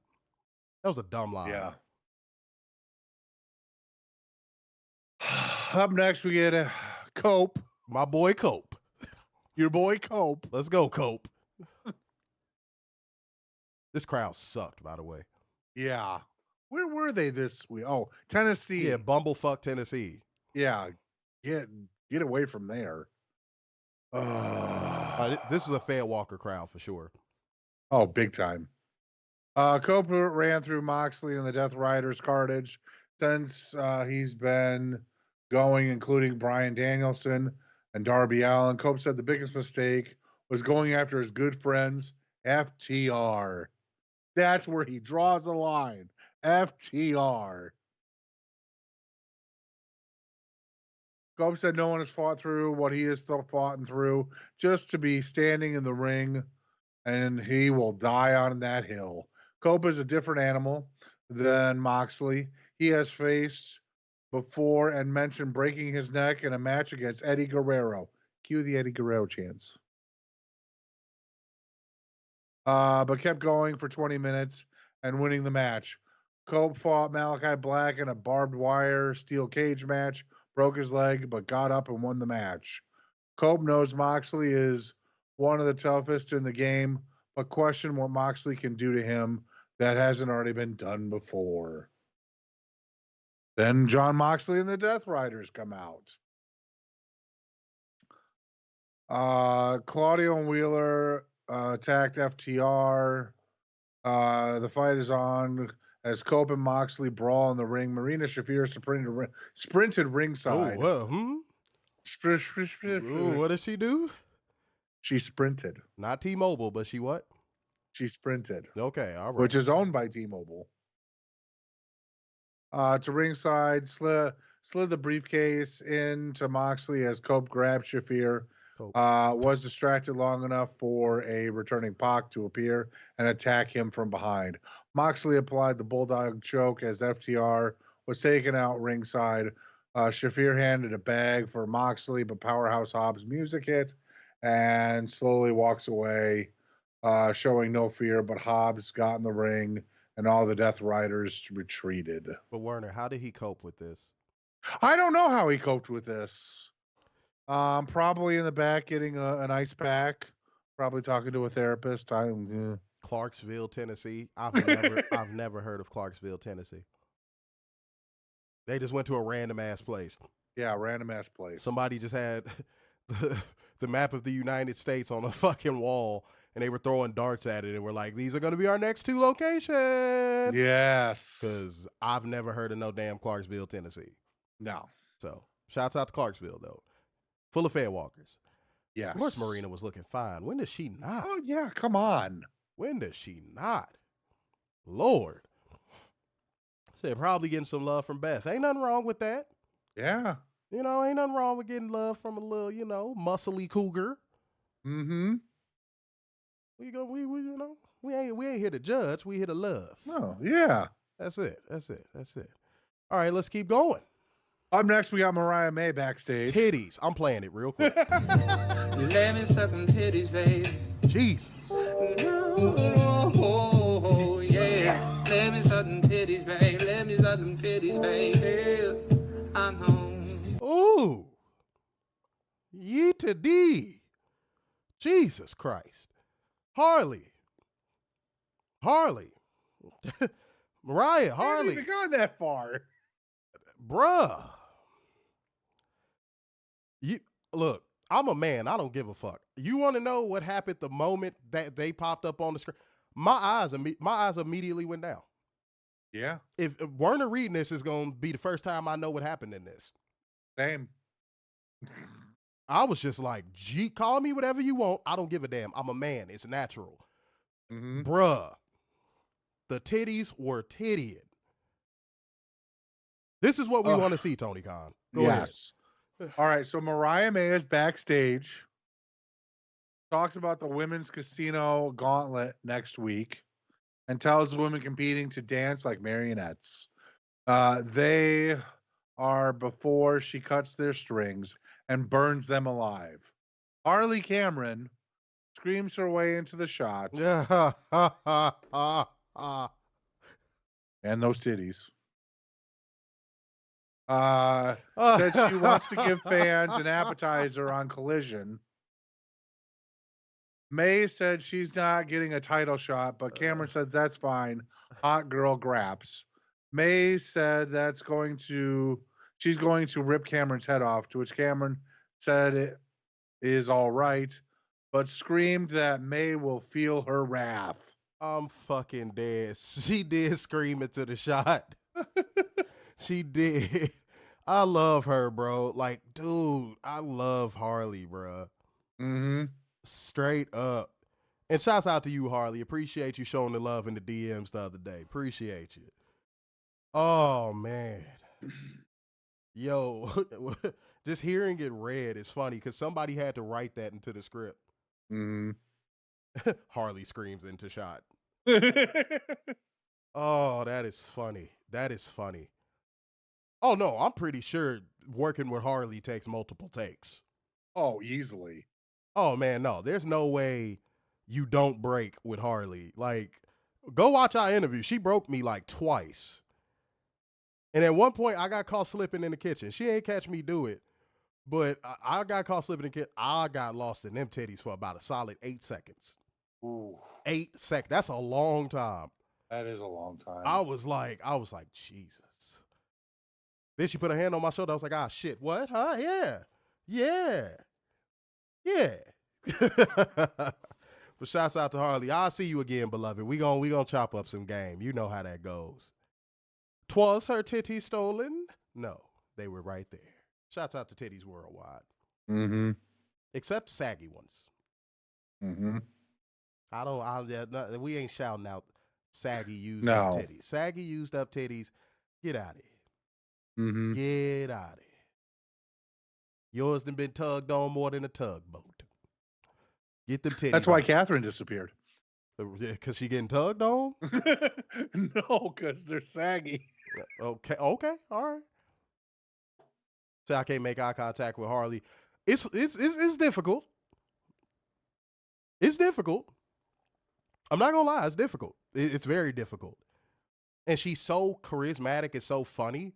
That was a dumb line. Yeah. Up next, we get Cope. My boy Cope. Your boy Cope. Let's go, Cope. This crowd sucked, by the way. Yeah. Where were they this week? Oh, Tennessee. Yeah, bumblefuck Tennessee. Yeah. Get away from there. This is a Fair Walker crowd for sure. Oh, big time. Cope ran through Moxley and the Death Riders cartage since he's been going, including Bryan Danielson and Darby Allin. Cope said the biggest mistake was going after his good friends, FTR. That's where he draws a line. FTR. Cope said no one has fought through what he has still fought through just to be standing in the ring, and he will die on that hill. Cope is a different animal than Moxley. He has faced before and mentioned breaking his neck in a match against Eddie Guerrero. Cue the Eddie Guerrero chants. But kept going for 20 minutes and winning the match. Cope fought Malachi Black in a barbed wire steel cage match, broke his leg, but got up and won the match. Cope knows Moxley is one of the toughest in the game, but question what Moxley can do to him that hasn't already been done before. Then John Moxley and the Death Riders come out. Claudio and Wheeler attacked FTR. The fight is on as Cope and Moxley brawl in the ring. Marina Shafir sprinted ringside. Oh, well, Ooh, what did she do? She sprinted. Not T-Mobile, but she what? She sprinted. Okay, all right. Which is owned by T-Mobile. To ringside, slid the briefcase into Moxley as Cope grabbed Shafir. Was distracted long enough for a returning Pac to appear and attack him from behind. Moxley applied the Bulldog choke as FTR was taken out ringside. Shafir handed a bag for Moxley, but Powerhouse Hobbs' music hit and slowly walks away, showing no fear, but Hobbs got in the ring and all the Death Riders retreated. But Werner, how did he cope with this? I don't know how he coped with this. Probably in the back getting an ice pack. Probably talking to a therapist. Clarksville, Tennessee. I've never heard of Clarksville, Tennessee. They just went to a random ass place. Yeah, random ass place. Somebody just had the map of the United States on a fucking wall, and they were throwing darts at it, and we're like, these are going to be our next 2 locations. Yes. Because I've never heard of no damn Clarksville, Tennessee. No. So, shouts out to Clarksville, though. Full of fair walkers. Yes. Of course, Marina was looking fine. When did she not? Oh, yeah, come on. When does she not? Lord. Said probably getting some love from Beth. Ain't nothing wrong with that. Yeah. You know, ain't nothing wrong with getting love from a little, you know, muscly cougar. Mm-hmm. We ain't here to judge. We here to love. Oh, yeah. That's it. All right, let's keep going. Up next, we got Mariah May backstage. Titties. I'm playing it real quick. Let me suck them titties, baby. Jesus. Oh, yeah. Let me suck them titties, baby. Let me suck them titties, baby. I'm home. Ooh. Ye to thee. Jesus Christ. Harley. Mariah, I Harley. haven't even gone that far. Bruh. Look, I'm a man. I don't give a fuck. You want to know what happened the moment that they popped up on the screen? My eyes immediately went down. Yeah. If Werner reading this is going to be the first time I know what happened in this. Same. I was just like, gee, call me whatever you want. I don't give a damn. I'm a man. It's natural. Mm-hmm. Bruh. The titties were tittying. This is what we want to see, Tony Khan. Go yes. Ahead. All right. So Mariah May is backstage. Talks about the women's casino gauntlet next week and tells the women competing to dance like marionettes. They are before she cuts their strings and burns them alive. Harley Cameron screams her way into the shot. And those titties. Said she wants to give fans an appetizer on Collision. May said she's not getting a title shot, but Cameron said that's fine. Hot girl graps. May said she's going to rip Cameron's head off, to which Cameron said it is all right, but screamed that May will feel her wrath. I'm fucking dead. She did scream into the shot. She did. I love her, bro. Like, dude, I love Harley, bro. Mm-hmm. Straight up. And shouts out to you, Harley. Appreciate you showing the love in the DMs the other day. Appreciate you. Oh, man. Yo, just hearing it read is funny because somebody had to write that into the script. Mm-hmm. Harley screams into shot. Oh, that is funny. That is funny. Oh, no, I'm pretty sure working with Harley takes multiple takes. Oh, easily. Oh, man, no. There's no way you don't break with Harley. Like, go watch our interview. She broke me like twice. And at one point, I got caught slipping in the kitchen. She ain't catch me do it. But I got caught slipping in the kitchen. I got lost in them titties for about a solid 8 seconds. Ooh. 8 seconds. That's a long time. That is a long time. I was like, Jesus. Then she put her hand on my shoulder. I was like, ah, shit. What? Huh? Yeah. But shouts out to Harley. I'll see you again, beloved. We gonna chop up some game. You know how that goes. 'Twas her titties stolen? No, they were right there. Shouts out to titties worldwide. Mm-hmm. Except saggy ones. Mm-hmm. We ain't shouting out saggy used No. up titties. Saggy used up titties. Get out of here. Mm-hmm. Get out of here. Yours done been tugged on more than a tugboat. Get them titties. That's why on. Catherine disappeared. Because she getting tugged on? No, because they're saggy. Okay, all right. So I can't make eye contact with Harley. It's difficult. It's difficult. I'm not gonna lie, it's difficult. It's very difficult. And she's so charismatic and so funny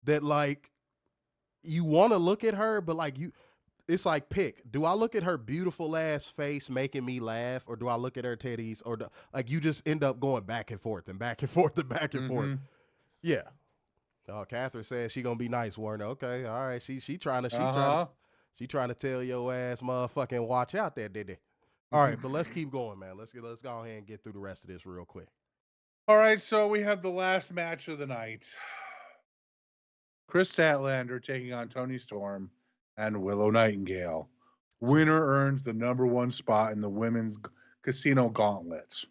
that like you want to look at her, but like it's like pick. Do I look at her beautiful ass face making me laugh, or do I look at her titties, or like you just end up going back and forth and back and forth and back and forth? Yeah. Catherine says she gonna be nice, Warner. Okay, all right. She trying to tell your ass motherfucking watch out there, did they? All right, but let's keep going, man. Let's go ahead and get through the rest of this real quick. All right, so we have the last match of the night. Kris Statlander taking on Toni Storm and Willow Nightingale. Winner earns the #1 spot in the women's Casino Gauntlet.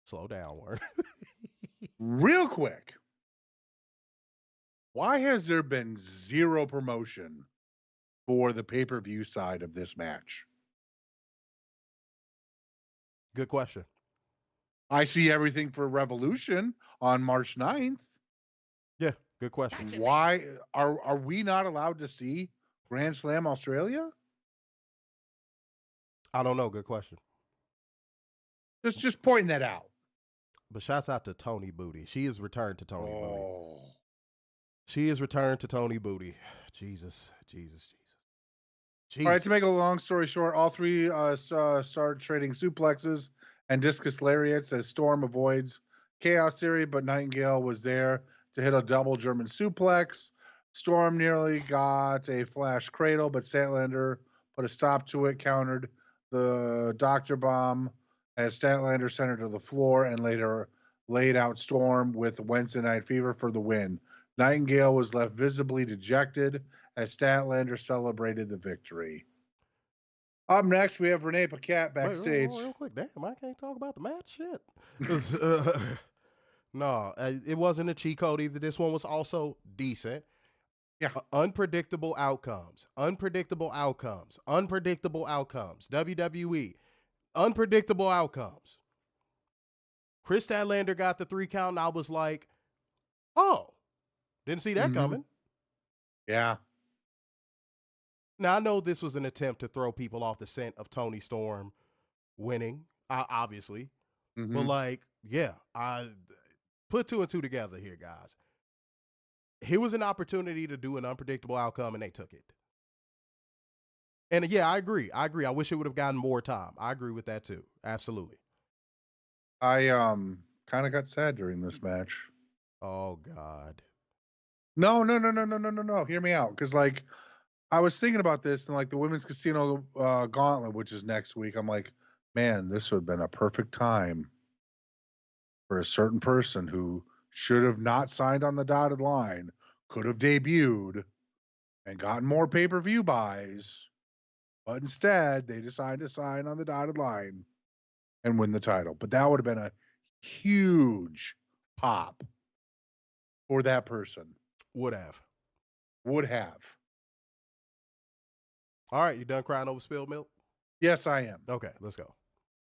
Slow down, word. Real quick. Why has there been zero promotion for the pay-per-view side of this match? Good question. I see everything for Revolution on March 9th. Yeah, good question. Why are we not allowed to see Grand Slam Australia? I don't know. Good question. Just pointing that out. But shouts out to Toni Booty. She is returned to Toni Booty. Oh. She is returned to Toni Booty. Jesus. All right, to make a long story short, all three start trading suplexes and discus lariats as Storm avoids Chaos Theory, but Nightingale was there to hit a double German suplex. Storm nearly got a flash cradle, but Statlander put a stop to it, countered the Dr. Bomb as Statlander sent her to the floor and later laid out Storm with Wednesday Night Fever for the win. Nightingale was left visibly dejected as Statlander celebrated the victory. Up next, we have Renee Paquette backstage. Wait, real quick. Damn, I can't talk about the match. Shit. No, it wasn't a cheat code either. This one was also decent. Yeah. Unpredictable outcomes. WWE. Unpredictable outcomes. Kris Statlander got the 3 count, and I was like, oh, didn't see that coming. Yeah. Now, I know this was an attempt to throw people off the scent of Toni Storm winning, obviously. But, like, yeah, I put 2 and 2 together here, guys. Here was an opportunity to do an unpredictable outcome, and they took it. And, yeah, I agree. I wish it would have gotten more time. I agree with that, too. Absolutely. I kind of got sad during this match. Oh, God. No. Hear me out. Because, like, I was thinking about this and, like, the Women's Casino Gauntlet, which is next week. I'm like, man, this would have been a perfect time for a certain person who should have not signed on the dotted line, could have debuted and gotten more pay-per-view buys. But instead, they decided to sign on the dotted line and win the title. But that would have been a huge pop for that person. Would have. All right, you done crying over spilled milk? Yes, I am. Okay, let's go.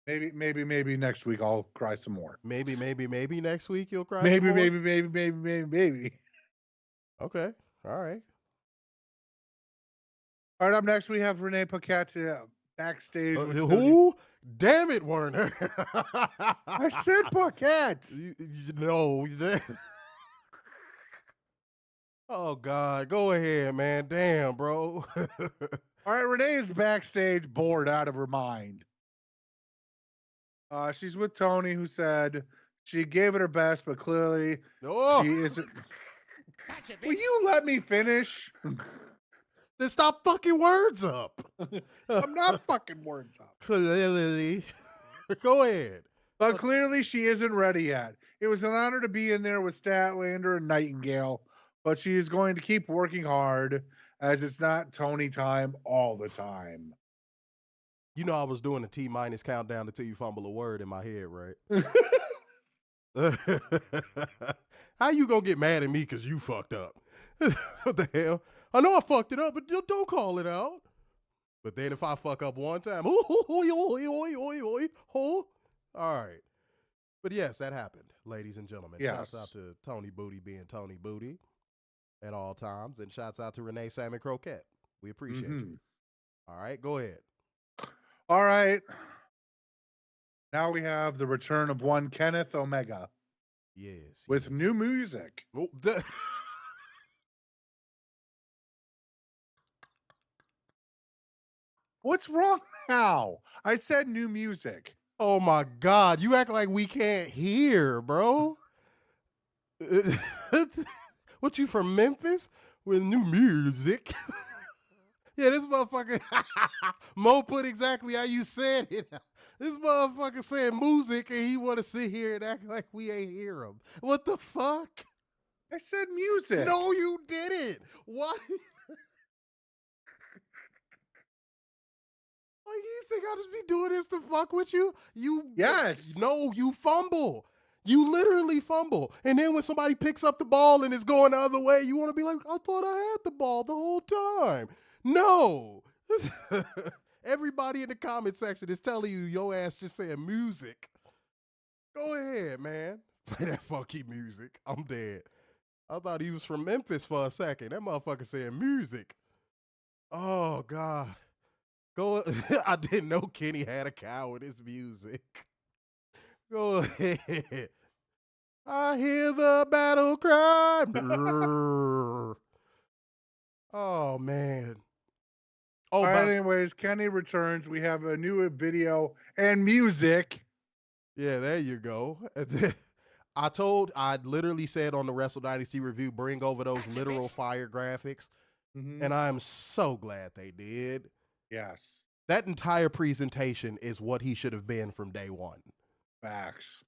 Maybe next week I'll cry some more. Maybe next week you'll cry maybe, some more? maybe. Okay, all right. All right, up next we have Renee Paquette backstage. Who? Damn it, Werner. I said Paquette. No. Oh, God. Go ahead, man. Damn, bro. All right, Renee is backstage bored out of her mind. She's with Toni, who said she gave it her best, but clearly she isn't. Will you let me finish? Then stop fucking words up. I'm not fucking words up. Clearly. Go ahead. But clearly she isn't ready yet. It was an honor to be in there with Statlander and Nightingale, but she is going to keep working hard as it's not Toni time all the time. You know I was doing a T-minus countdown until you fumble a word in my head, right? How you gonna get mad at me because you fucked up? What the hell? I know I fucked it up, but don't call it out. But then if I fuck up one time, all right. But yes, that happened, ladies and gentlemen. Yes. Shouts out to Toni Booty being Toni Booty at all times. And shouts out to Renee Salmon Croquette. We appreciate you. All right, go ahead. All right. Now we have the return of one Kenneth Omega. Yes. With new music. Oh, What's wrong now? I said new music. Oh my God. You act like we can't hear, bro. What, you from Memphis? With new music? Yeah, this motherfucker, Mo put exactly how you said it. This motherfucker said music and he want to sit here and act like we ain't hear him. What the fuck? I said music. No, you didn't. What? Like, you think I just be doing this to fuck with you? Yes. No, you fumble. You literally fumble. And then when somebody picks up the ball and it's going the other way, you want to be like, I thought I had the ball the whole time. No. Everybody in the comment section is telling you your ass just saying music. Go ahead, man. Play that funky music. I'm dead. I thought he was from Memphis for a second. That motherfucker saying music. Oh, God. I didn't know Kenny had a cow in his music. Go ahead. I hear the battle cry. Oh, man. Oh, All right, anyways, Kenny returns. We have a new video and music. Yeah, there you go. I literally said on the Wrestle Dynasty review, bring over those literal fire graphics. Mm-hmm. And I'm so glad they did. Yes. That entire presentation is what he should have been from day one. Facts.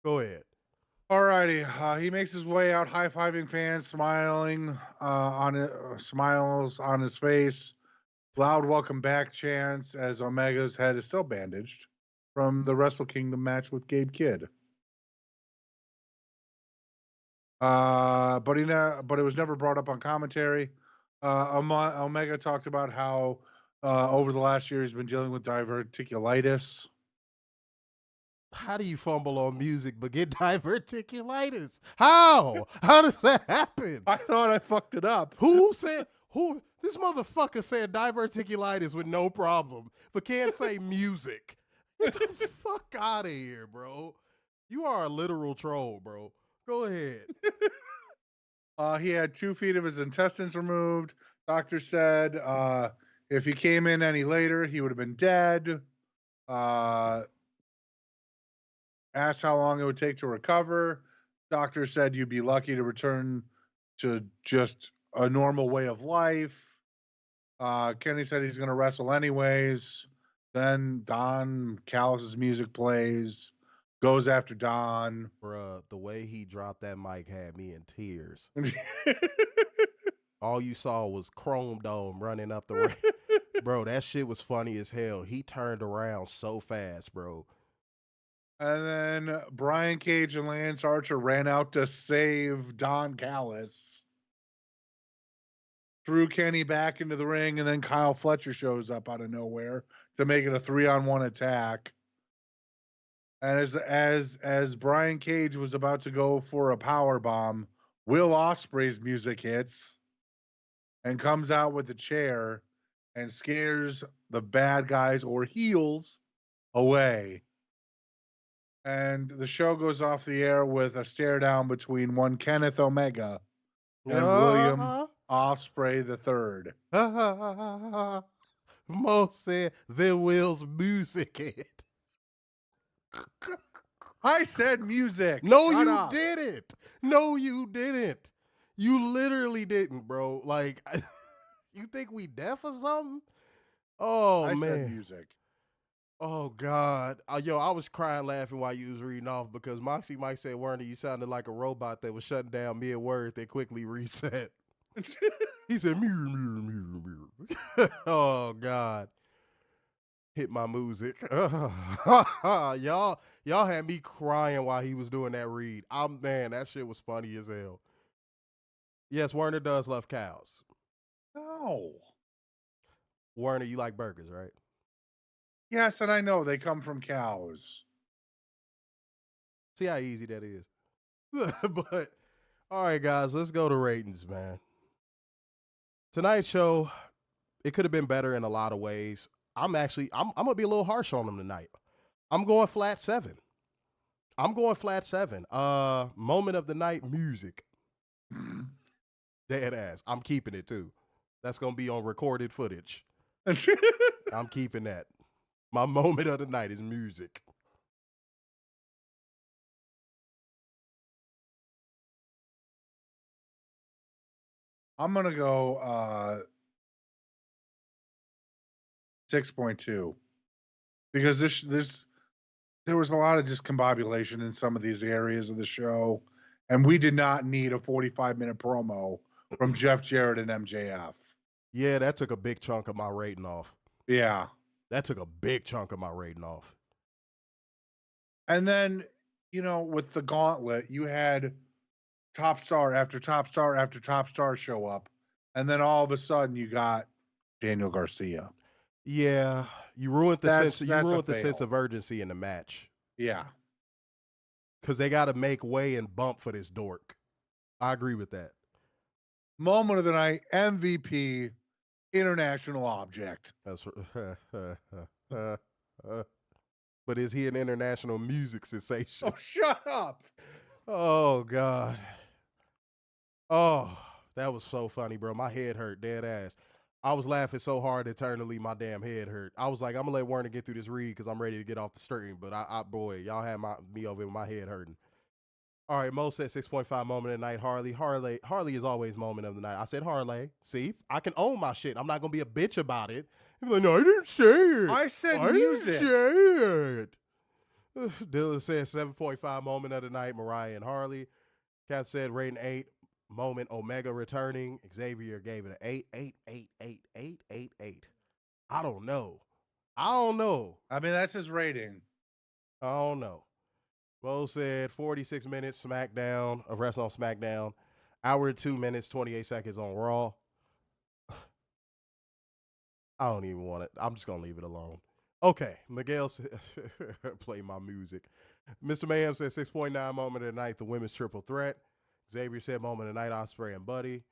Go ahead. All righty. He makes his way out, high-fiving fans, smiling smiles on his face. Loud welcome back chants as Omega's head is still bandaged from the Wrestle Kingdom match with Gabe Kidd. But it was never brought up on commentary. Omega talked about how over the last year he's been dealing with diverticulitis. How do you fumble on music but get diverticulitis? How? How does that happen? I thought I fucked it up. Who? This motherfucker said diverticulitis with no problem, but can't say music. Get the fuck out of here, bro. You are a literal troll, bro. Go ahead. He had 2 feet of his intestines removed. Doctor said if he came in any later, he would have been dead. Asked how long it would take to recover. Doctor said you'd be lucky to return to just a normal way of life. Kenny said he's going to wrestle anyways. Then Don Callis' music plays, goes after Don. Bruh, the way he dropped that mic had me in tears. All you saw was Chrome Dome running up the ring. Bro, that shit was funny as hell. He turned around so fast, bro. And then Brian Cage and Lance Archer ran out to save Don Callis. Threw Kenny back into the ring, and then Kyle Fletcher shows up out of nowhere to make it a 3-on-1 attack. And as Brian Cage was about to go for a power bomb, Will Ospreay's music hits and comes out with a chair and scares the bad guys or heels away. And the show goes off the air with a stare down between one Kenneth Omega and William Ospreay III. Most said there Will's music hit. I said music. No, Shut you up. didn't. No, you didn't. You literally didn't, bro. Like, you think we deaf or something? Oh, I man. said music. Oh, God. Yo, I was crying laughing while you was reading off because Moxie Mike said, Werner, you sounded like a robot that was shutting down mid-word that quickly reset. He said, mirror, mirror, mirror, mirror. Oh, God. Hit my music. Y'all had me crying while he was doing that read. Man, that shit was funny as hell. Yes, Werner does love cows. No. Werner, you like burgers, right? Yes, and I know they come from cows. See how easy that is. But, all right, guys, let's go to ratings, man. Tonight's show, it could have been better in a lot of ways. I'm going to be a little harsh on them tonight. I'm going flat 7. Moment of the night, music. Dead ass. I'm keeping it, too. That's going to be on recorded footage. I'm keeping that. My moment of the night is music. I'm going to go 6.2 because there was a lot of discombobulation in some of these areas of the show, and we did not need a 45-minute promo from Jeff Jarrett and MJF. Yeah, that took a big chunk of my rating off. Yeah. That took a big chunk of my rating off. And then, with the Gauntlet, you had top star after top star after top star show up. And then all of a sudden you got Daniel Garcia. Yeah, you ruined the That's sense of urgency in the match. Yeah. Because they got to make way and bump for this dork. I agree with that. Moment of the night, MVP, international object. That's but is he an international music sensation? Oh, shut up. Oh, God. Oh, that was so funny, bro. My head hurt, dead ass. I was laughing so hard eternally, my damn head hurt. I was like, I'm going to let Werner get through this read because I'm ready to get off the stream. But, boy, y'all had me over with my head hurting. All right, Mo said 6.5 moment of the night. Harley is always moment of the night. I said Harley. See, I can own my shit. I'm not going to be a bitch about it. He's like, no, I didn't say it. I said music. Didn't say it. Dylan said 7.5 moment of the night. Mariah and Harley. Kat said rating 8. Moment Omega returning. Xavier gave it an 8. I don't know. I mean, that's his rating. I don't know. Mo said 46 minutes SmackDown, of wrestling on SmackDown. Hour and 2 minutes, 28 seconds on Raw. I don't even want it. I'm just going to leave it alone. Okay. Miguel said, play my music. Mr. Mayhem said 6.9 moment of the night, the women's triple threat. Xavier said moment of the night, Ospreay and Buddy.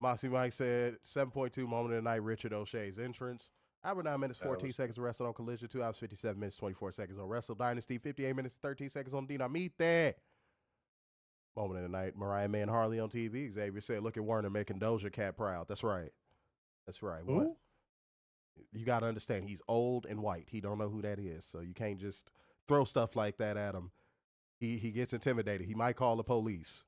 Moxie Mike said 7.2 moment of the night, Richard O'Shea's entrance. Hour 9 minutes, 14 seconds of wrestle on Collision. 2 hours, 57 minutes, 24 seconds on Wrestle Dynasty. 58 minutes, 13 seconds on Dynamite. Moment of the night, Mariah May and Harley on TV. Xavier said, look at Werner making Doja Cat proud. That's right. What? You got to understand, he's old and white. He don't know who that is. So you can't just throw stuff like that at him. He gets intimidated. He might call the police.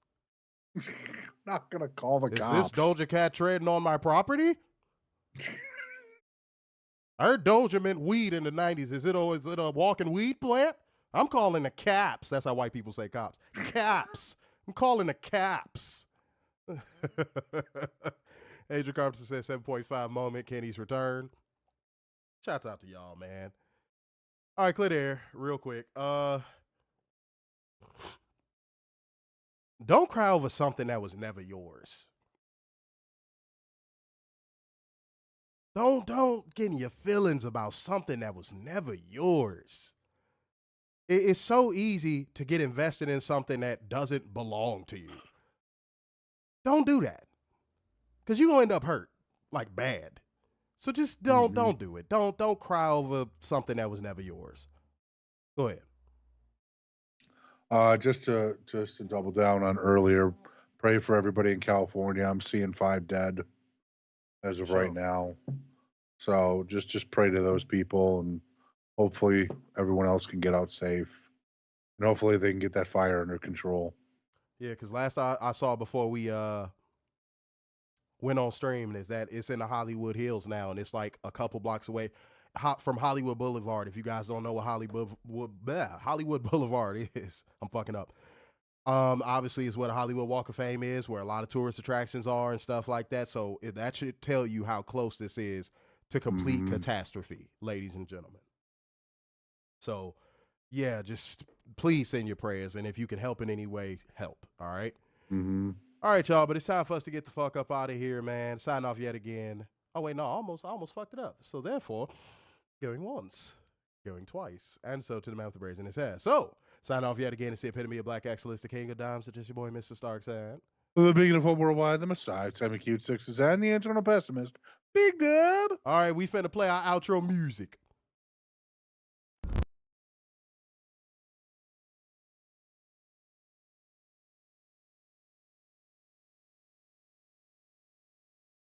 Not going to call the cops. Is this Doja Cat treading on my property? I heard Doja meant weed in the 90s. Is it a walking weed plant? I'm calling the caps. That's how white people say cops. Caps. I'm calling the caps. Adrian Carpenter said 7.5 moment, Kenny's return. Shouts out to y'all, man. All right, clear the air real quick. Don't cry over something that was never yours. Don't get in your feelings about something that was never yours. It's so easy to get invested in something that doesn't belong to you. Don't do that. Because you're going to end up hurt, like bad. So just don't do it. Don't cry over something that was never yours. Go ahead. Just to double down on earlier, pray for everybody in California. I'm seeing 5 dead as of right now. So just pray to those people, and hopefully everyone else can get out safe. And hopefully they can get that fire under control. Yeah, because last I saw before we went on stream is that it's in the Hollywood Hills now, and it's like a couple blocks away from Hollywood Boulevard. If you guys don't know what Hollywood Boulevard is, I'm fucking up. Obviously, it's where the Hollywood Walk of Fame is, where a lot of tourist attractions are and stuff like that. So that should tell you how close this is to complete catastrophe, ladies and gentlemen. So, yeah, just please send your prayers, and if you can help in any way, help. All right. All right, y'all. But it's time for us to get the fuck up out of here, man. Sign off yet again. Oh wait, no, I almost fucked it up. So therefore, going once, going twice, and so to the man with the braids in his hair. So. Sign off yet again. It's the epitome of black excellence, the king of dimes, such as your boy, Mr. Starkside. The beginning of hope worldwide, the Messiah, Sammy Cute Sixes, and the internal pessimist, Big Dub. All right, we finna play our outro music.